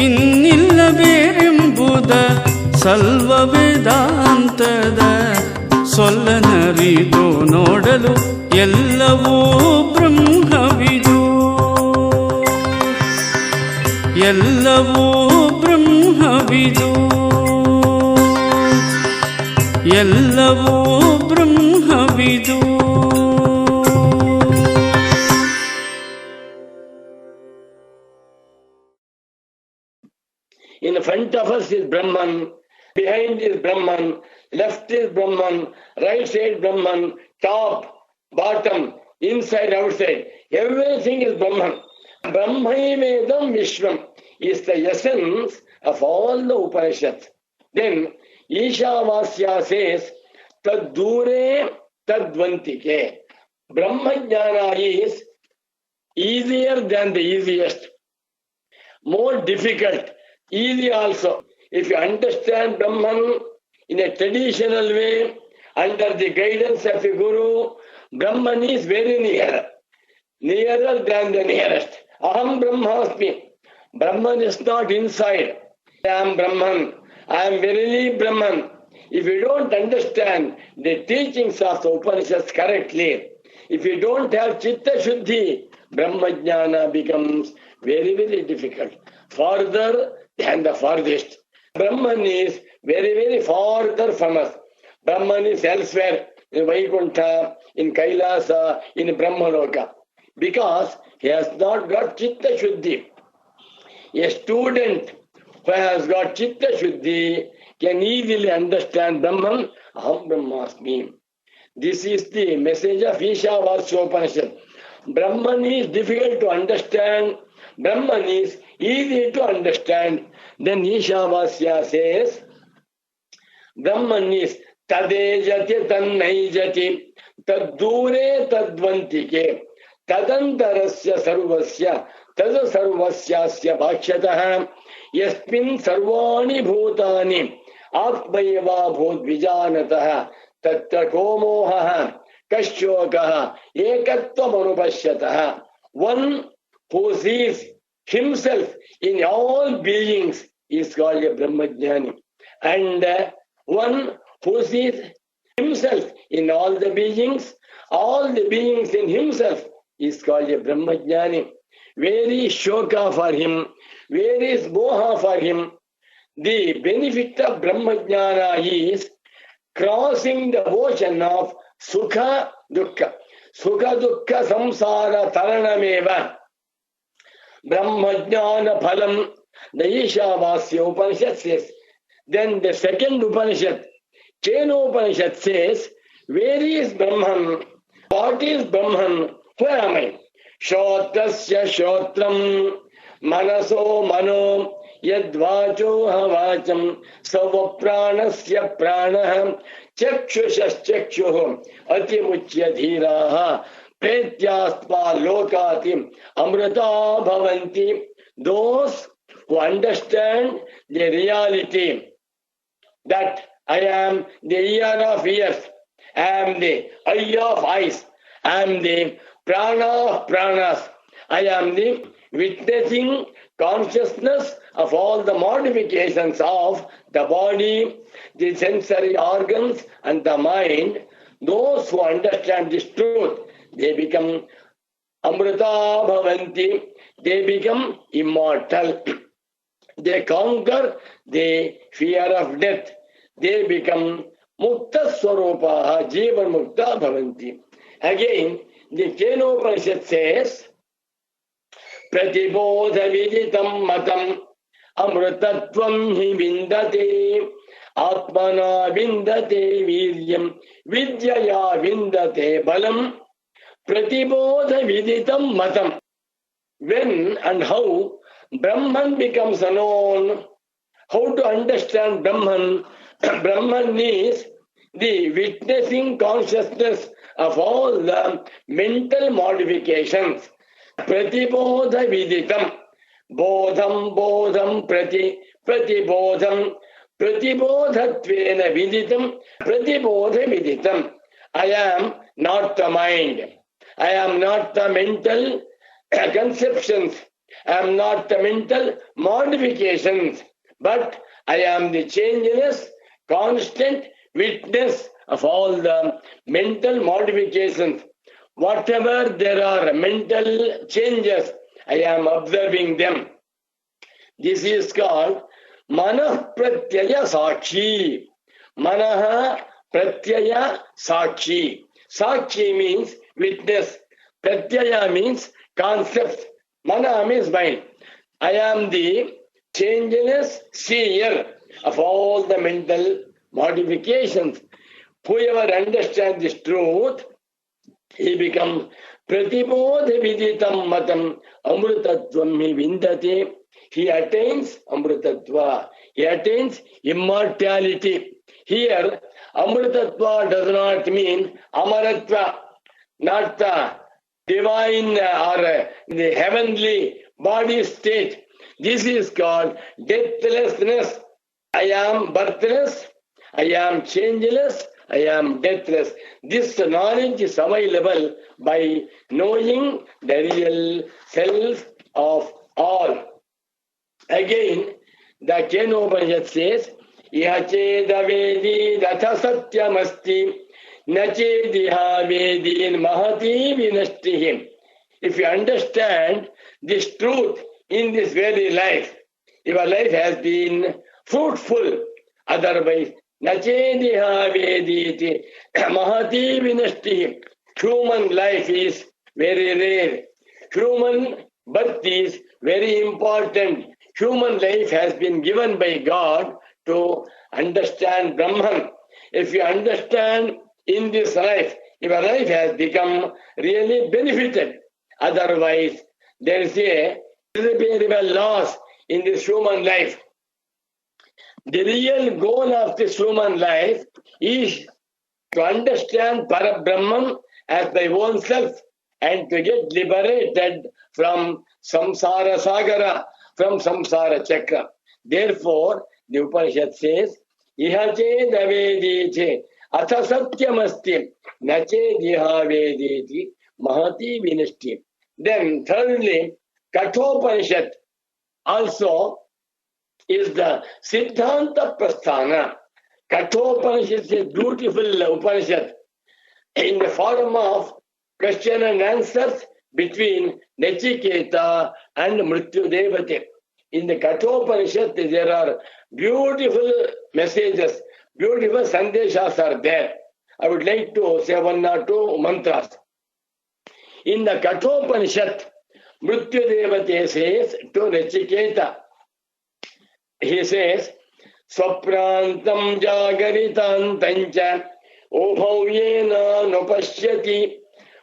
ಇನ್ನಿಲ್ಲ ಬೇರೆಂಬುದ ಸಲ್ವ ವೇದಾಂತದ ಸೊಲ್ಲನರಿದು ನೋಡಲು ಎಲ್ಲವೂ ಬ್ರಹ್ಮವಿದು, ಎಲ್ಲವೂ ಬ್ರಹ್ಮವಿದು, ಎಲ್ಲವೂ ಬ್ರಹ್ಮವಿದು. In front of us is Brahman, behind is Brahman, left is Brahman, right side Brahman, top, bottom, inside, outside. Everything is Brahman. Brahmaivedam Vishwam is the essence of all the Upanishads. Then Ishavasya says, Tad dure tadvantike. Brahmajnana is easier than the easiest, more difficult, easy also. If you understand Brahman in a traditional way, under the guidance of a guru, Brahman is very near, nearer than the nearest. Aham Brahmasmi. Brahman is not inside. I am Brahman. I am verily Brahman. If you don't understand the teachings of the Upanishads correctly, if you don't have Chitta Shuddhi, Brahmajnana becomes very, very difficult. Farther than the farthest. Brahman is very, very farther from us. Brahman is elsewhere, in Vaikuntha, in Kailasa, in Brahmaloka. Because he has not got Chitta Shuddhi. A student who has got Chitta Shuddhi can easily understand Brahman, Aham Brahmasmi. This is the message of Ishavasya Upanishad. Brahman is difficult to understand. Brahman is easy to understand. Then Ishavasya says, Brahman is tadejati tannaijati taddure tadvantike tadantarasya sarvasya tada sarvasyasya bhakshatah yasmin sarvani bhutani atmayeva bhutvijanatah tatra komohah kashokah ekatvam anupashyatah. One who sees himself in all beings is called a Brahmajnani. And one who sees himself in all the beings in himself is called a Brahmajnani. Where is Shoka for him? Where is Moha for him? The benefit of Brahmajnana is crossing the ocean of Sukha Dukkha. Sukha Dukkha Samsara Taranameva. Brahmajnana Phalam. The Ishavasya Upanishad says. Then the second Upanishad, Keno Upanishad says, where is Brahman? What is Brahman? Where am I? Shotrasya Shotram, Manaso Mano, Yadvacho Havacham, Savapranasya Pranaham, Chakshusha Chakshuham, Atimuchya Dhiraha, Pretyastva Lokatim, Amrita Bhavanti. Those who understand the reality that I am the ear of ears, I am the eye of eyes, I am the prana of pranas, I am the witnessing consciousness of all the modifications of the body, the sensory organs and the mind. Those who understand this truth, they become Amrita Bhavanti, they become immortal. They conquer the fear of death. They become Mukta Swarupaha, Jivan Mukta Bhavanti. Again, the Kenopanishad says, Pratibodha Viditam Matam Amrutatvam hi vindate Atmana vindate viryam Vidyaya vindate balam Pratibodha Viditam Matam. When and how Brahman becomes known, how to understand Brahman? Brahman is the witnessing consciousness of all the mental modifications. Pratibodha viditam. Bodham bodham pratibodham. Pratibodhatvena viditam. Pratibodha viditam. I am not the mind. I am not the mental conceptions. I am not the mental modifications. But I am the changeless, constant witness of all the mental modifications. Whatever there are mental changes, I am observing them. This is called Manah Pratyaya Sakshi. Manaha Pratyaya Sakshi. Sakshi means witness. Pratyaya means concept. Mana means mind. I am the changeless seer of all the mental modifications. Whoever understands this truth, he becomes Pratibodha Viditam Matam Amrutatvam hi vindate. He attains Amrutatva. He attains immortality. Here, Amrutatva does not mean Amaratva, not the divine or the heavenly body state. This is called deathlessness. I am birthless, I am changeless, I am deathless. This knowledge is available by knowing the real self of all. Again, the Kenopanishad says, Ihacheda vedi datha satyamasti nachediha vedin mahati vinashtihim. If you understand this truth in this very life, your life has been fruitful. Otherwise, nachediha vediti mahati vinashtihim. Human life is very rare. Human birth is very important. Human life has been given by God to understand Brahman. If you understand in this life, your life has become really benefited. Otherwise, there is a irreparable loss in this human life. The real goal of this human life is to understand Parabrahman as thy own self and to get liberated from samsara sagara, from samsara chakra. Therefore, the Upanishad says, Ihache davedite atha satyamasti nache diha vedeti mahati vinashti. Then thirdly, Kathopanishad also is the Siddhanta Prasthana. Kathopanishad is a beautiful Upanishad in the form of question and answers between Nachiketa and Mrityu Devate. In the Kathopanishad, there are beautiful messages, beautiful sandeshas are there. I would like to say one or two mantras. In the Kathopanishad, Mrityu Devate says to Nachiketa, he says, Swaprantam jagaritantancha ubhau yena nupashyati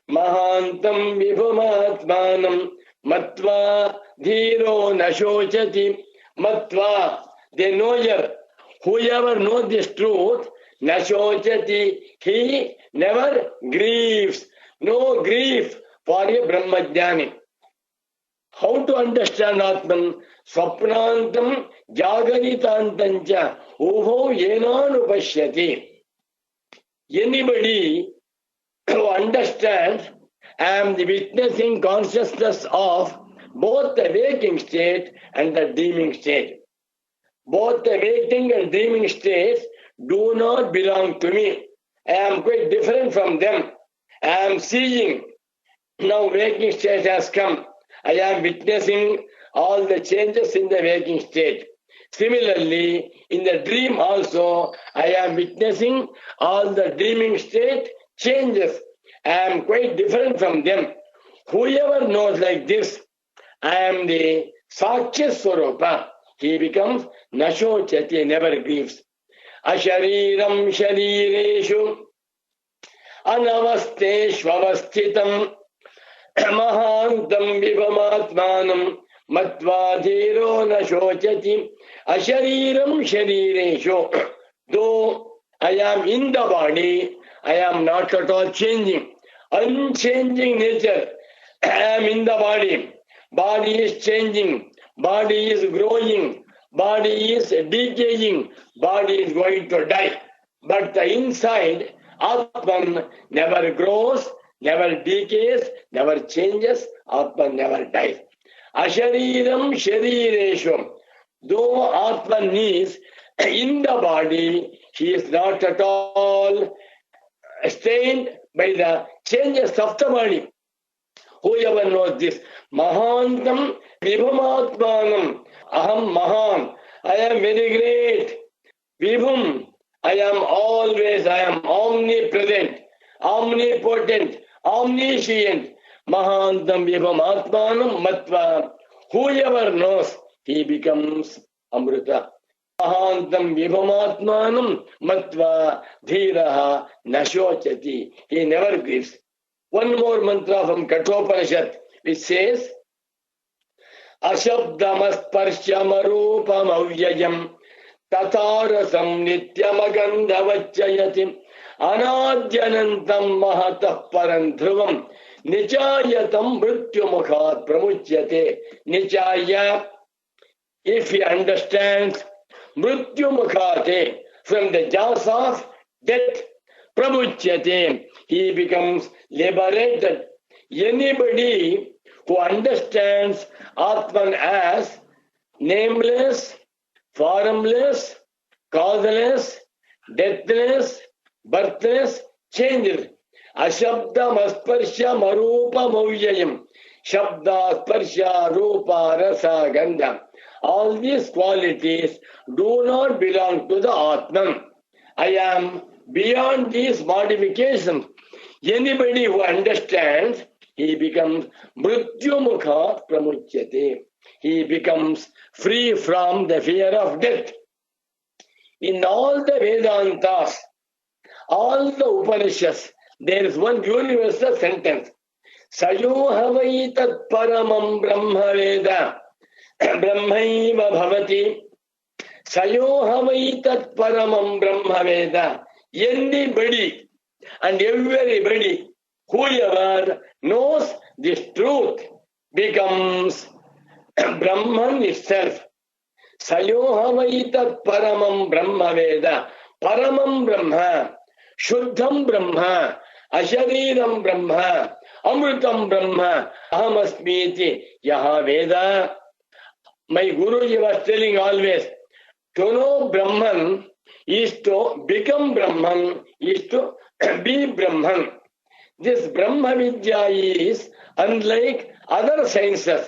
mahantam vibhumatmanam matva dhiro nashochati matva. They know here, whoever knows this truth, nashochati, he never grieves. No grief for a Brahmajnani. How to understand Atman? Swapnantam jagaritantancha ubhau yenanupashyati. Anybody who understands, I am the witnessing consciousness of both the waking state and the dreaming state. Both the waking and dreaming states do not belong to me. I am quite different from them. I am seeing. Now waking state has come. I am witnessing all the changes in the waking state. Similarly, in the dream also, I am witnessing all the dreaming state changes. I am quite different from them. Whoever knows like this, I am the Sakya Swarupa. He becomes Nashochati, never grieves. Ashariram sharireshu anavasteshvavasthitam mahantam vibhamatmanam matvadhiro nashochati. Ashariram sharireshu. Though I am in the body, I am not at all changing. Unchanging nature. I am in the body. Body is changing. Body is growing. Body is decaying. Body is going to die. But the inside, Atman never grows, never decays, never changes. Atman never dies. Ashariram sharireshu. Though Atman is in the body, he is not at all stained by the changes of the body. Whoever knows this, Mahantam Vibhumatmanam, Aham Mahan, I am very great. Vibhum, I am always, I am omnipresent, omnipotent, omniscient. Mahantam Vibhumatmanam Matva. Whoever knows, he becomes Amrita. Mahantam Vibhumatmanam Matva Dhiraha Nashochati. He never grieves. One more mantra from Kathopanishad, which says, Ashabdamasparshamarupam avyayam tatarasam nityamagandhavachayati anadyanantam mahatah parandhruvam nichayatam mrityumukhat pramuchyate. Nichaya, if he understands, mrityumukhate, from the jaws of death, pramuchyate, he becomes liberated. Anybody who understands Atman as nameless, formless, causeless, deathless, birthless, changeless. Ashabdam asparsha marupa mavyayam. Shabda sparsha rupa rasa gandha. All these qualities do not belong to the Atman. I am beyond these modifications. Anybody who understands, he becomes mrityumukha pramuchyate. He becomes free from the fear of death. In all the Vedantas, all the Upanishads, there is one universal sentence. Sayohavai tat paramam brahma veda brahmaiva bhavati. Sayohavai tat paramam brahma veda. Anybody and everybody, whoever knows this truth, becomes Brahman itself. Sayohavai tat paramam brahma veda. Paramam brahma, Shuddham brahma, Ashariram brahma, Amritam brahma, Ahamasmiti yaha veda. My Guruji was telling always, to know Brahman, is to become Brahman, is to be Brahman. This Brahma Vidya is unlike other sciences.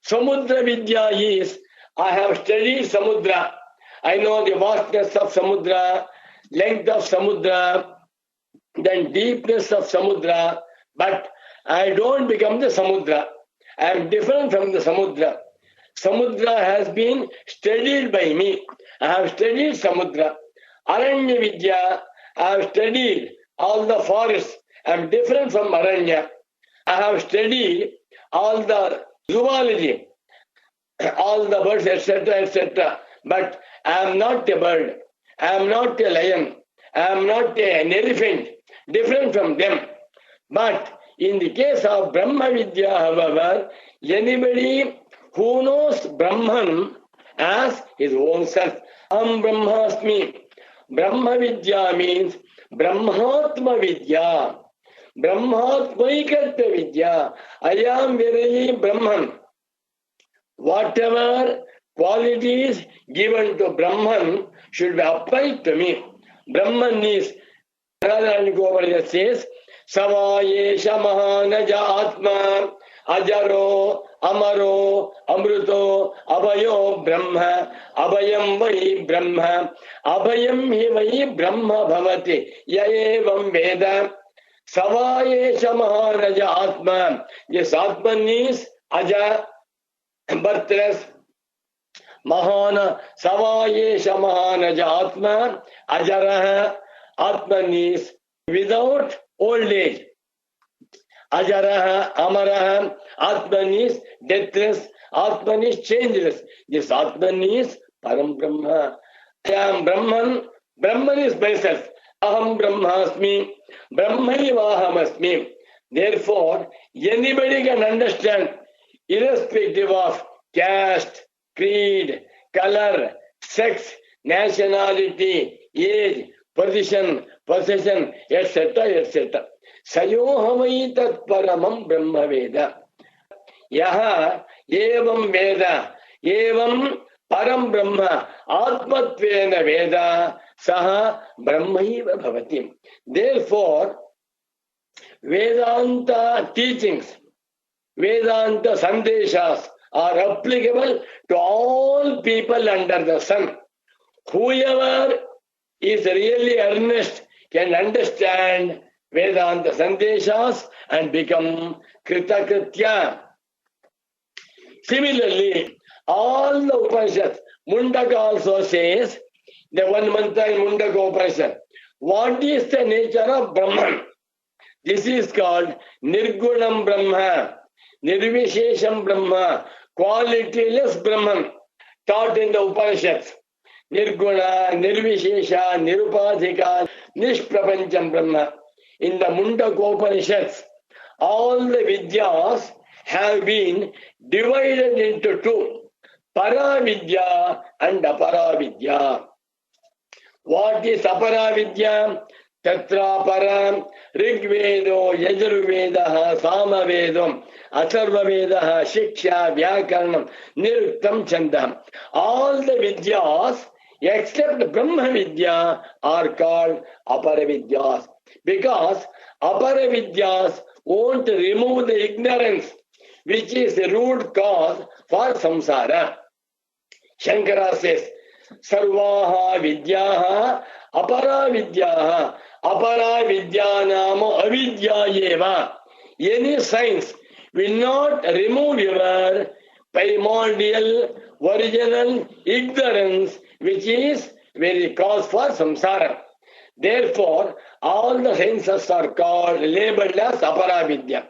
Samudra Vidya is, I have studied Samudra. I know the vastness of Samudra, length of Samudra, then deepness of Samudra, but I don't become the Samudra. I am different from the Samudra. Samudra has been studied by me. I have studied Samudra. Aranya Vidya, I have studied all the forests. I am different from Aranya. I have studied all the zoology, all the birds, etc., etc. But I am not a bird. I am not a lion. I am not an elephant. Different from them. But in the case of Brahma Vidya, however, anybody who knows Brahman as his own self, Aham Brahmasmi. Brahma Vidya means Brahmatma Vidya. Brahmatmaikatva Vidya. I am very Brahman. Whatever qualities given to Brahman should be applied to me. Brahman is, Govinda says, Savayesha Mahanaja Atma Ajaro Amaro Amruto Abhayo Brahma Abhayam Vai Brahma Abhayam Hi Vai Brahma Bhavati Yaevam Veda Savayesha Mahanaja Atma. This Atman is Aja, birthless. Mahana Savayesha Mahanaja Atma Ajaraha. Atman is without old age. Ajaraha, Amaraha. Atman is deathless. Atman is changeless. This Atman is Param Brahma. I am Brahman. Brahman is myself. Aham Brahmasmi. Brahmaivahamasmi. Therefore, anybody can understand, irrespective of caste, creed, color, sex, nationality, age, position, possession, etc., etc. Sayohamai tat paramam brahma veda. Yaha evam veda, evam param brahma, atmatvena veda, saha brahmaiva bhavati. Therefore, Vedanta teachings, Vedanta sandeshas are applicable to all people under the sun. Whoever is really earnest can understand Vedanta Sandeshas and become Kritakritya. Similarly, all the Upanishads, Mundaka also says, the one mantra in Mundaka Upanishad, what is the nature of Brahman? This is called Nirgunam Brahma, Nirvishesham Brahma, qualityless Brahman, taught in the Upanishads. Nirguna, Nirvishesha, Nirupadhika, Nishprapancham Brahma. In the Mundaka Upanishads, all the Vidyas have been divided into two, Paravidya and Aparavidya. What is Aparavidya? Tatra Param, Rigvedo, Yajurvedaha, Samavedam, Atharvavedaha, Shiksha, Vyakaranam, Niruktam Chandam. All the Vidyas except Brahma Vidya are called Aparavidyas. Because Aparavidyas won't remove the ignorance which is the root cause for samsara. Shankara says, Sarvaha Vidyaha Aparavidyaha Aparavidyanama Avidyayeva. Any science will not remove your primordial, original ignorance which is very cause for samsara. Therefore, all the sciences are called, labeled as Aparavidya.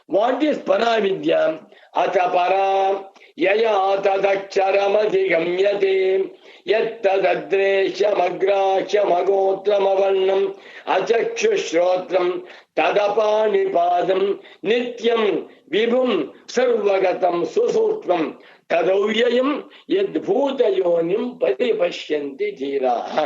What is Paravidya? Atapara Yaya Atadaksharamadigamyate Yattadadreshamagrakshamagotramavarnam Achakshushrotram Tadapanipadam Nityam Vibhum Sarvagatam Susutvam Tadavyayam Yadbhutayonim Paripashyanti Dhiraha.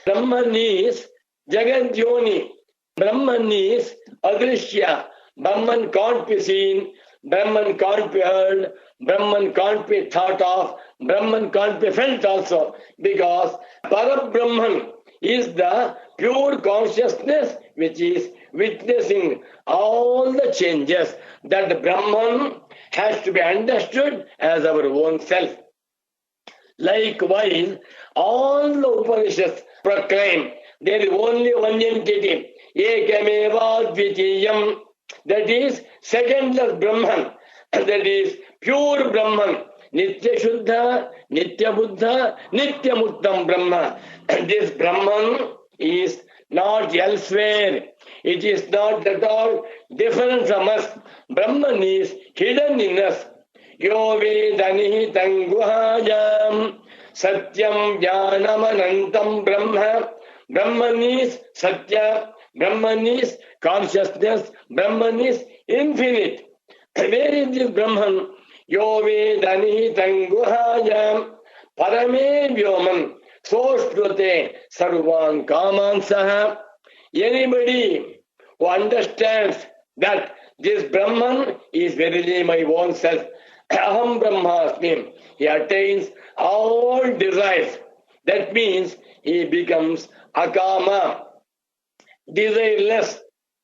Brahman is Jagat Yoni. Brahman is Adrishya. Brahman can't be seen. Brahman can't be heard, Brahman can't be thought of, Brahman can't be felt also, because Parabrahman is the pure consciousness which is witnessing all the changes. That Brahman has to be understood as our own self. Likewise, all the Upanishads proclaim there is only one entity, Ekameva Dvitiyam, that is secondless Brahman, that is pure Brahman, Nitya Shuddha, Nitya Buddha, Nitya Muktam Brahma. And this Brahman is not elsewhere. It is not at all different from us. Brahman is hidden in us. Yo vedani tanguhayam satyam jnanamanantam Brahma. Brahman is Satya, Brahman is consciousness, Brahman is infinite. Where is this Brahman? Yo vedani tanguhayam parame vyomam soshrute sarvan kamansaha. Anybody who understands that this Brahman is verily my own self, Aham Brahmasmi, he attains all desires. That means he becomes akama, desireless.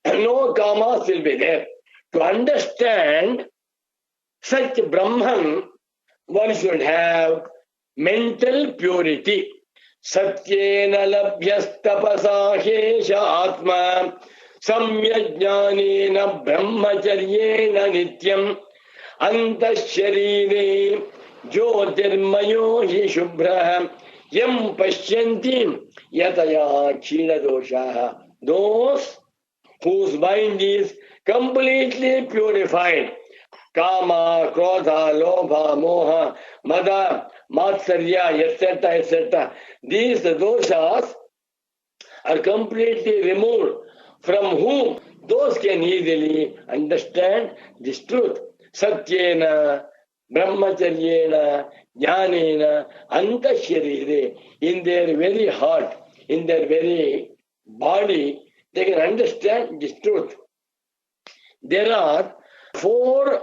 No kamas will be there. To understand such Brahman, one should have mental purity. Satyena labhyastapasa hesha atma samyajnanena brahmacharyena nityam antasharire jyotirmayo hi shubhra yam pashyanti yataya kshina doshaha. Those whose mind is completely purified, kama, krodha, lobha, moha, mada, matsarya, etc., etc. These doshas are completely removed, from whom those can easily understand this truth. Satyena, brahmacharyena, jnanena, antasharire. In their very heart, in their very body, they can understand this truth. There are 4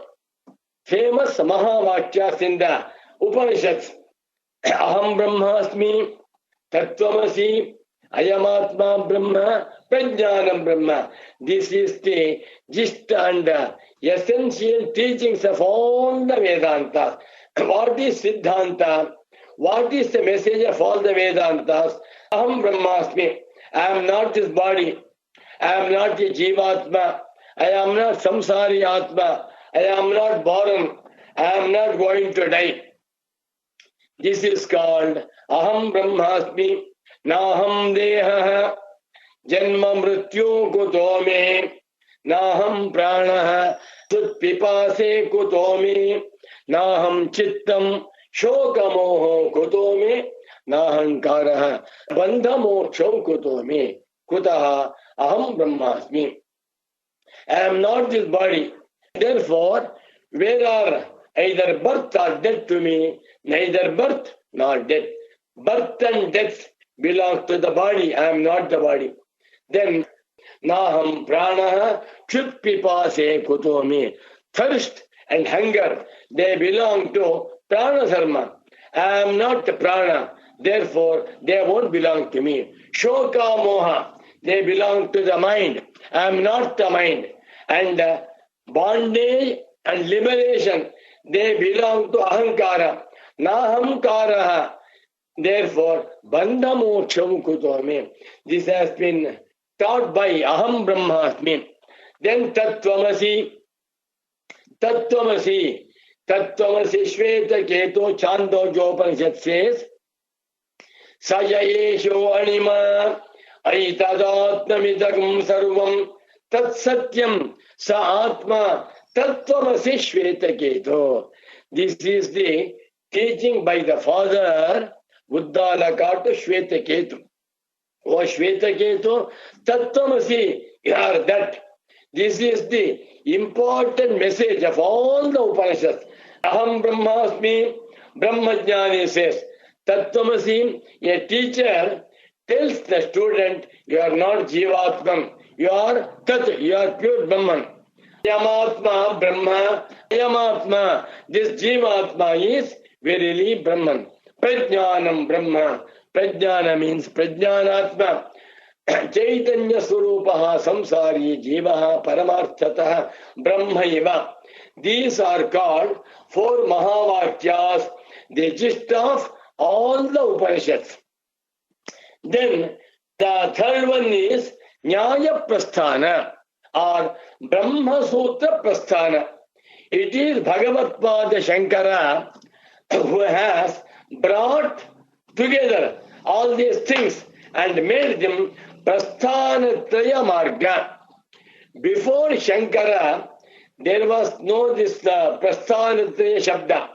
famous Mahavakyas in the Upanishads. Aham Brahmasmi, Tattvamasi, Ayamatma Brahma, Prajnanam Brahma. This is the gist and essential teachings of all the Vedantas. What is Siddhanta? What is the message of all the Vedantas? Aham Brahmasmi. I am not this body. I am not the Jivatma. I am not Samsari Atma. I am not born. I am not going to die. This is called Aham Brahmasmi. Naham Deha Janma Mrityu Kuto Me. Naham Pranaha Tutpipase Kuto Me. Naham Chittam Shokamoho Kuto Me. Nahankaraha Bandhamoksham Kuto Me. Kutaha Aham Brahmasmi. I am not this body. Therefore, where are either birth or death to me, neither birth nor death. Birth and death belong to the body. I am not the body. Then, Naham Pranaha Chutpipase Kutomi. Thirst and hunger, they belong to Prana Dharma. I am not the Prana. Therefore, they won't belong to me. Shoka Moha, they belong to the mind. I am not the mind. And bondage and liberation, they belong to Ahankara. Nahamkaraha. Therefore, Bandhamoksham Kutomi. This has been taught by Aham Brahmasmi. Then Tattvamasi. Tattvamasi. Tattvamasi Shveta Keto Chando Jopanishad says, Sayayesho Anima Aitadatnamidagam Sarvam Tat Satyam Sa Atma Tattvamasi Shveta Keto. This is the teaching by the father Uddalaka to Shveta Ketu. O Shveta Ketu, Tattvamasi, you are that. This is the important message of all the Upanishads. Aham Brahmasmi, Brahmajnani says, Tattvamasi, a teacher tells the student, you are not Jivatman, you are Tat, you are pure Brahman. Yamatma Brahma, Ayamatma, this Jivatma is verily Brahman. Prajnanam Brahma. Prajnana means Prajnanatma. Chaitanya Surupaha Samsari Jivaha Paramarthataha Brahmaiva. These are called 4 Mahavakyas, the gist of all the Upanishads. Then the third one is Nyaya Prasthana or Brahma Sutra Prasthana. It is Bhagavatpada Shankara who has brought together all these things and made them Prasthanatraya Marga. Before Shankara, there was no this Prasthanatraya Shabda.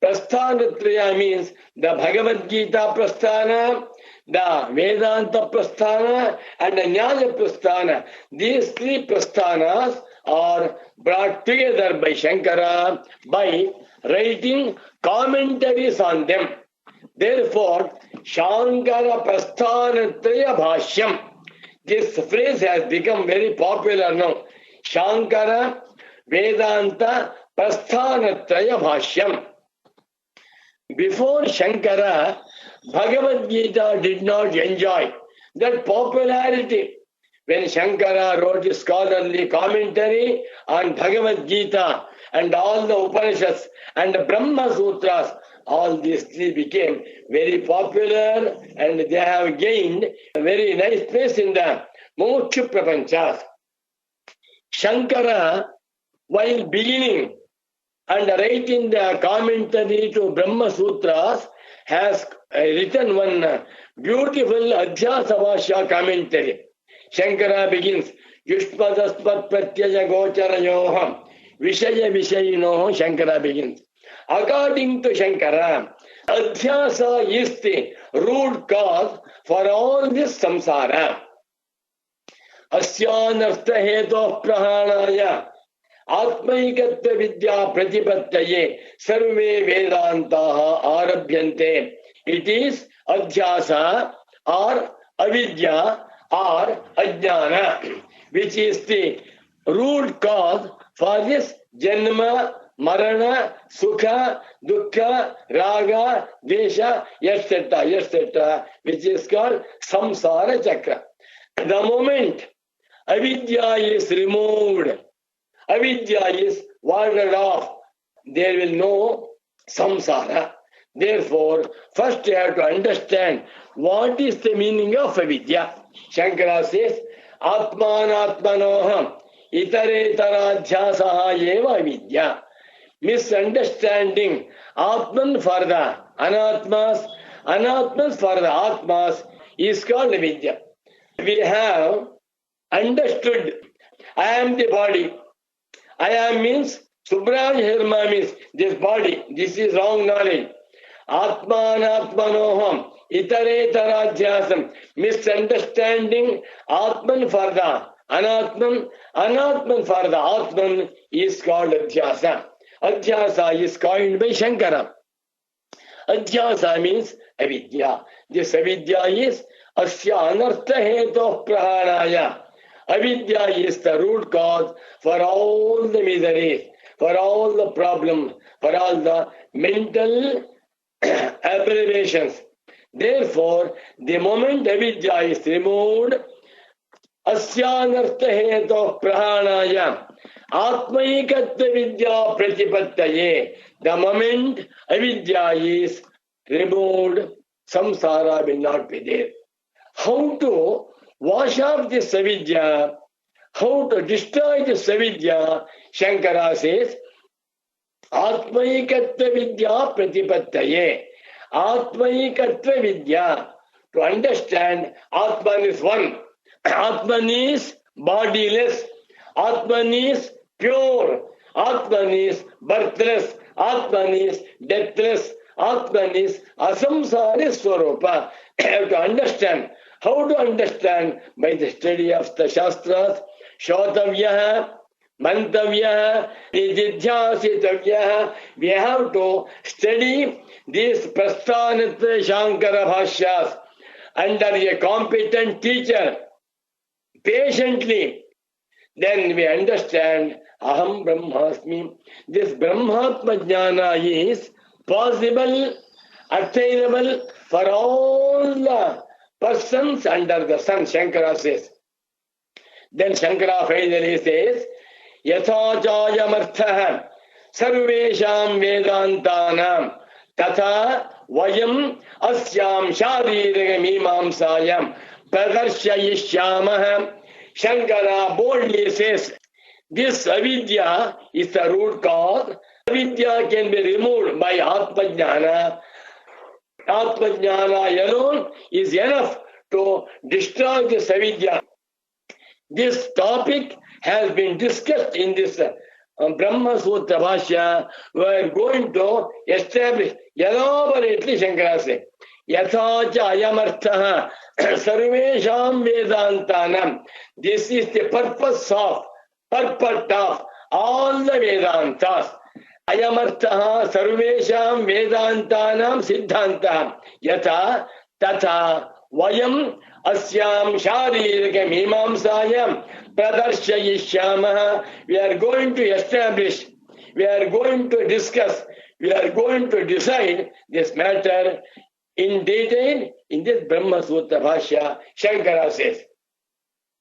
Prasthanatraya means the Bhagavad Gita Prasthana, the Vedanta Prasthana, and the Nyaya Prasthana. These 3 Prasthanas are brought together by Shankara by writing commentaries on them. Therefore, Shankara Prasthanatraya Bhashyam. This phrase has become very popular now. Shankara Vedanta Prasthanatraya Bhashyam. Before Shankara, Bhagavad Gita did not enjoy that popularity. When Shankara wrote a scholarly commentary on Bhagavad Gita and all the Upanishads and the Brahma Sutras, all these 3 became very popular and they have gained a very nice place in the Moksha Prapanchas. Shankara, while beginning and writing the commentary to Brahma Sutras, has written one beautiful Adhyasavasya commentary. Shankara begins, Yushpadaspat Pratyaya Gocharayoham Vishaya Vishayinoho. Shankara begins. According to Shankara, Adhyasa is the root cause for all this samsara. Asyanartha heto prahanaya Atmaikatva vidya pratipattaye sarve vedantaha arabhyante. It is Adhyasa or Avidya or Ajnana, which is the root cause for this Janma, Marana, Sukha, Dukkha, Raga, Desha, etc., which is called Samsara Chakra. The moment Avidya is removed, Avidya is warded off, there will no samsara. Therefore, first you have to understand what is the meaning of Avidya. Shankara says, Atmanatmanoham itaretaraadhyasaha eva Avidya. Misunderstanding Atman for the Anatmas, Anatmas for the Atmas is called Avidya. We have understood I am the body. I am means Subraj Herma means this body. This is wrong knowledge. Atmanatmanoham itaretaraadhyasam. Misunderstanding Atman for the Anatman, Anatman for the Atman is called Adhyasa. Adhyasa is coined by Shankara. Adhyasa means Avidya. This Avidya is Asya Anartha Heto Prahanaya. Avidya is the root cause for all the miseries, for all the problems, for all the mental aberrations. Therefore, the moment Avidya is removed, Asyanartha heto prahanaya Atmaikatva vidya pratipattaye. The moment Avidya is removed, samsara will not be there. How to wash off this avidya, how to destroy this avidya, Shankara says, Atmaikatva vidya pratipattaye. Atmaikatva vidya. To understand, Atman is one. Atman is bodiless. Atman is pure. Atman is birthless. Atman is deathless. Atman is asamsara swarupa. You have to understand. How to understand? By the study of the Shastras. Shotavyaha, Mantavyaha, Nididhyasitavyaha. We have to study these Prasthanatra Shankara Bhashyas under a competent teacher. Patiently. then we understand Aham Brahmasmi. This Brahmatma Jnana is possible, attainable for all the persons under the sun, Shankara says. Then Shankara finally says, Yatha Jayamartha Sarvesham Vedantanam Tatha Vayam Asyam Sharirika Mimamsayam Pradarshayishyamah. Shankara boldly says, this avidya is the root cause. Avidya can be removed by Atma Jnana. Atma Jnana alone is enough to destroy this avidya. This topic has been discussed in this Brahma Sutra Bhashya. We are going to establish elaborately, Shankara says, Yatha cha ayamartha sarvesham vedantanam. This is the purpose of all the Vedantas. Ayamartha sarvesham vedantanam siddhantam. Yatha tatha vayam asyam sharirika mimamsayam pradarshayishyamah. We are going to establish, we are going to discuss, we are going to decide this matter in detail in this Brahma Sutra Bhashya. Shankara says,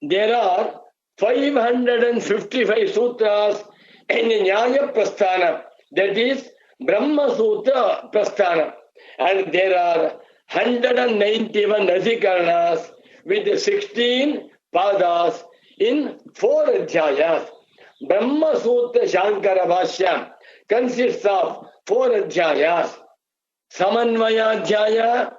there are 555 sutras in the Nyaya Prasthana, that is Brahma Sutra Prasthana, and there are 191 Adhikarnas with 16 padas in 4 adhyayas. Brahma Sutra Shankara Bhashya consists of 4 adhyayas: Samanvayadhyaya,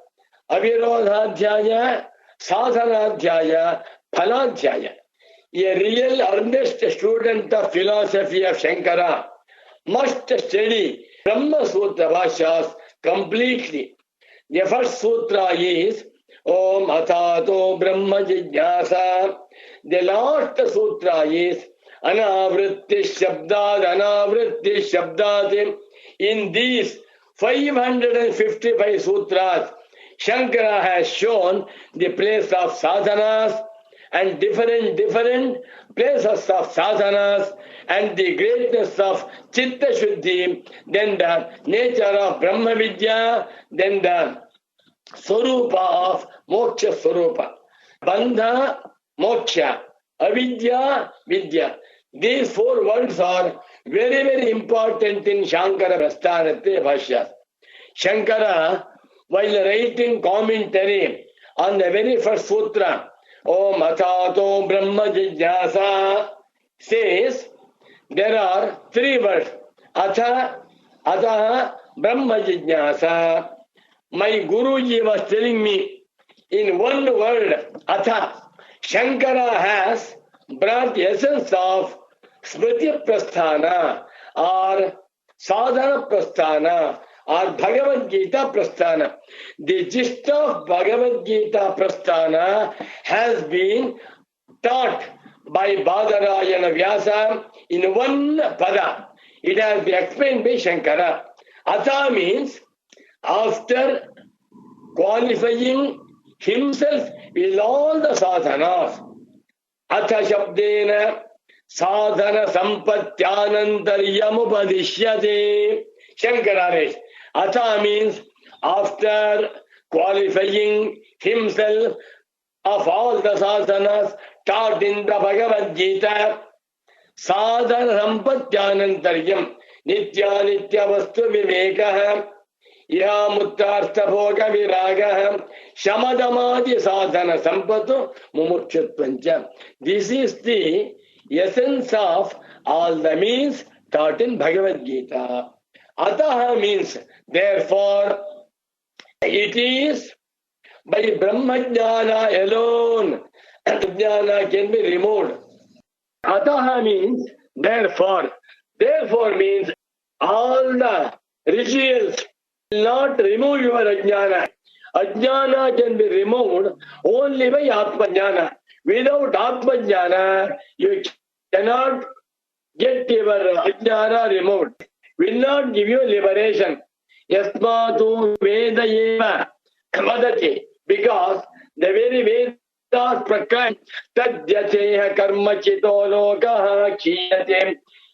Avirodhadhyaya, Sadhanadhyaya, Phaladhyaya. A real earnest student of philosophy of Shankara must study Brahma Sutra Bhashyas completely. The first sutra is Om Athato Brahma Jijnasa. The last sutra is Anavritti Shabdad. In these 555 sutras, Shankara has shown the place of sadhanas and different places of sadhanas and the greatness of Chitta Shuddhi, then the nature of Brahma Vidya, then the Swarupa of Moksha Swarupa. Bandha, Moksha, Avidya, Vidya. These 4 words are very, very important in Shankara Prasthanatra Bhashya. Shankara, while writing commentary on the very first sutra, Om Athato Brahma Jijnasa, says there are 3 words. Atha Brahma Jijnasa. My Guruji was telling me in one word, Atha. Shankara has brought the essence of Smriti Prasthana or Sadhana Prasthana or Bhagavad Gita Prasthana. The gist of Bhagavad Gita Prasthana has been taught by Badarayana Vyasa in one pada. It has been explained by Shankara. Atha means after qualifying himself with all the sadhanas. Atha Shabdena Sadhana Sampatyanantaryamupadishyate. Shankara writes, Atha means after qualifying himself of all the sadhanas taught in the Bhagavad Gita, Sadhana Sampatyanantaryam Nitya Nitya Vastu Vivekah Iha Muttartha Bhoga Viragah Shamadamadi Sadhana Sampatu Mumukshutvancha. This is the essence of all the means taught in Bhagavad Gita. Ataha means therefore. It is by Brahmajnana alone Jnana can be removed. Ataha means therefore. Therefore means all the rituals will not remove your Ajnana. Ajnana can be removed only by Atmajnana. Without Atmajnana, you cannot get your Ajnana removed. Will not give you liberation. Yasmatu Veda Eva Vadati. Because the very Veda प्रकरण तद्यतेह कर्मचितो लोकः क्षीयते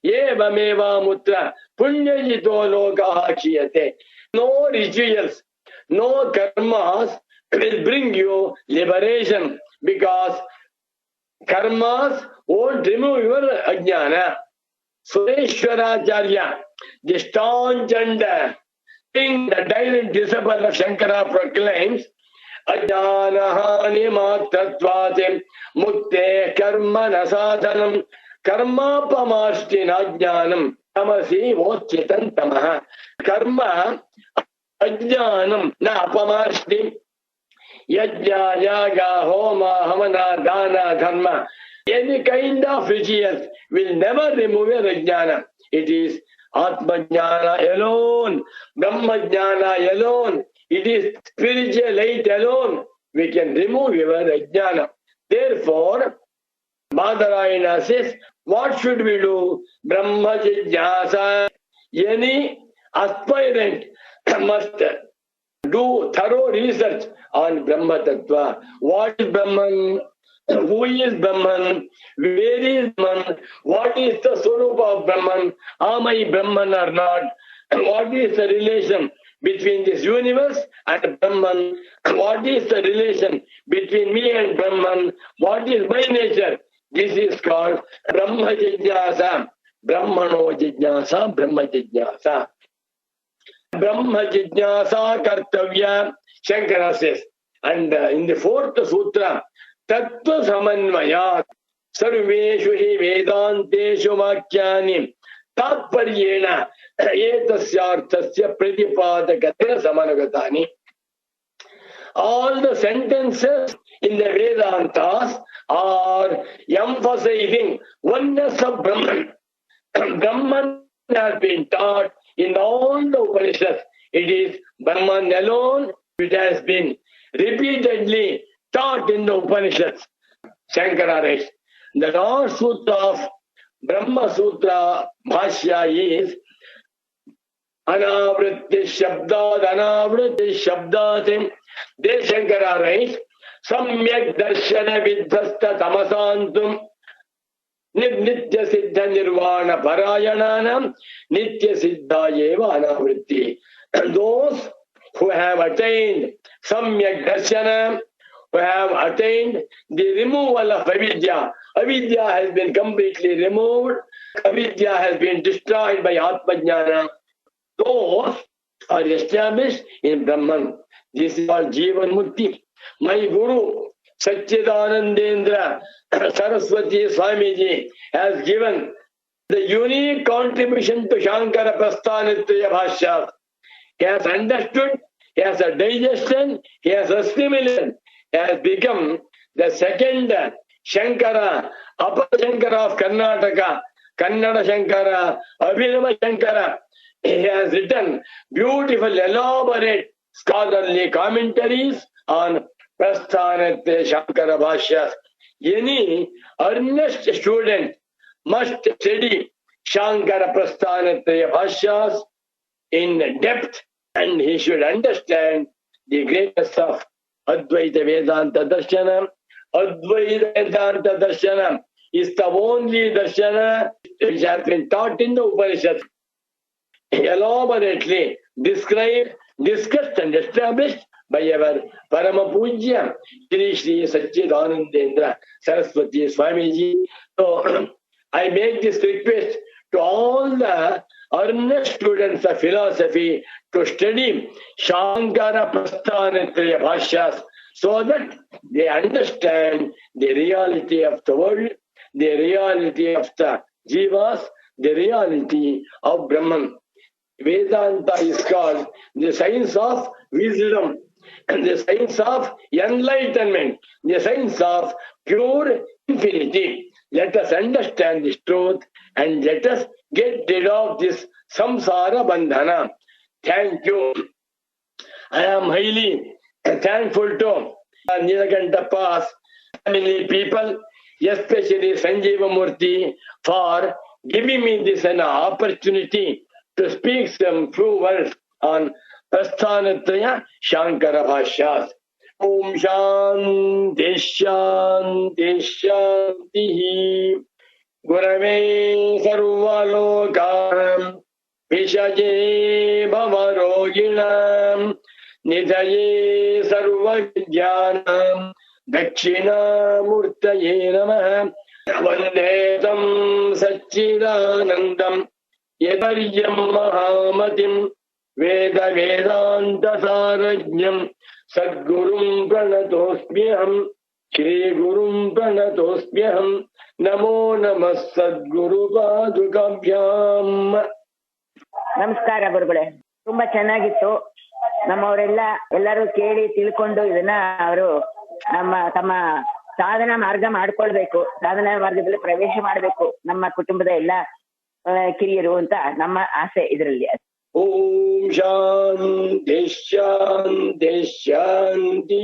एवमेवामुत्र पुण्यजितो लोकः क्षीयते. No rituals, no karmas will bring you liberation, because karmas won't remove your ajnana. Sureshwaracharya, the staunch and the direct disciple of Shankara, proclaims ajnanahani matratvatim mukte karma nasadhanam karmapamastin ajnanam tamasi vochitan tamaha. Karma ajnanam na apamasti. Yajna, yaga, homa, hamana, dana, dharma. Any kind of rituals will never remove your ajnana. It is Atma Jnana alone, Brahma Jnana alone, it is spiritual light alone we can remove your ajnana. Therefore, Badarayana says, what should we do? Brahma Jijnasa. Any aspirant must do thorough research on Brahma Tattva. What is Brahman? Who is Brahman? Where is Brahman? What is the Swarupa of Brahman? Am I Brahman or not? What is the relation between this universe and Brahman? What is the relation between me and Brahman? What is my nature? This is called Brahma Jijnasa. Brahmano Jijnasa, Brahma Jijnasa. Brahma Jijnasa Kartavya, Shankara says. And in the fourth sutra, Tattva Samanvayat Sarveshu hi Vedanteshu Vakyani Tatparyena Etasyarthasya Pratipadakatena Samanagatani. All the sentences in the Vedantas are emphasizing oneness of Brahman. Brahman has been taught in all the Upanishads. It is Brahman alone which has been repeatedly taught in the Upanishads. Shankara writes, the last sutra of Brahma Sutra Bhashya is Anavritti Shabdat. There Shankara writes, Samyak Darshana Vidhasta Tamasantum Nitya Siddha Nirvana Parayananam Nitya Siddha Yeva Anavritti. Those who have attained Samyak Darshana, who have attained the removal of avidya. Avidya has been completely removed. Avidya has been destroyed by Atma Jnana. Those are established in Brahman. This is called Jivan Mukti. My Guru, Satchidanandendra Saraswati Swamiji, has given the unique contribution to Shankara Prasthanatraya Bhashya. He has understood, he has a digestion, he has assimilation. He has become the second Shankara, Upper Shankara of Karnataka, Kannada Shankara, Abhinava Shankara. He has written beautiful, elaborate, scholarly commentaries on Prasthanatraya Shankara Bhashyas. Any earnest student must study Shankara Prasthanatraya Bhashyas in depth, and he should understand the greatness of Advaita Vedanta Darshana. Advaita Vedanta Darshana is the only Darshana which has been taught in the Upanishads, elaborately described, discussed and established by our Parama Pujya Shri Shri Satchidanandendra Saraswati Swamiji. So I make this request to all the earnest students of philosophy to study Shankara Prasthanatraya Bhashyas so that they understand the reality of the world, the reality of the jivas, the reality of Brahman. Vedanta is called the science of wisdom, the science of enlightenment, the science of pure infinity. Let us understand this truth and let us get rid of this samsara bandhana. Thank you. I am highly thankful to Nilakantappa's family people, especially Sanjeeva Murthy, for giving me this an opportunity to speak some few words on Prasthanatraya Shankara Bhashyas. ಓಂ ಶಾಂತಿ ಶಾಂತಿ ಶಾಂತಿ. ಗುರವೇ ಸರ್ವಲೋಕಾನಾಂ ವಿಷಜೇ ಭವರೋಗಿಣಾಂ ನಿಧಯೇ ಸರ್ವವಿದ್ಯಾನಾಂ ದಕ್ಷಿಣಾಮೂರ್ತಯೇ ನಮಃ. ವಂದೇ तं ಸಚ್ಚಿದಾನಂದಂ ಯದರ್ಯಂ ಮಹಾಮತಿಂ ವೇದ ವೇದಾಂತ ಸಾರಜ್ಞಂ ಸದ್ಗುರುಂ ಪ್ರಣತೋಸ್ಮ್ಯಹಂ. ಶ್ರೀ ಗುರುಂ ಪ್ರಣತೋಸ್ಮ್ಯಹಂ. ನಮೋ ನಮಃ ಸದ್ಗುರು ಪಾದುಕಾಭ್ಯಾಂ. ನಮಸ್ಕಾರ ಗುರುಗಳೇ, ತುಂಬಾ ಚೆನ್ನಾಗಿತ್ತು. ಎಲ್ಲರೂ ಕೇಳಿ ತಿಳ್ಕೊಂಡು ಇದನ್ನ ಅವರು ತಮ್ಮ ಸಾಧನಾ ಮಾರ್ಗ ಮಾಡ್ಕೊಳ್ಬೇಕು, ಸಾಧನಾ ಮಾರ್ಗದಲ್ಲಿ ಪ್ರವೇಶ ಮಾಡ್ಬೇಕು ನಮ್ಮ ಕುಟುಂಬದ ಎಲ್ಲ ಕಿರಿಯರು ಅಂತ ನಮ್ಮ ಆಸೆ ಇದರಲ್ಲಿ. ಓಂ ಶಾಂತಿ ಶಾಂತಿ ಶಾಂತಿ.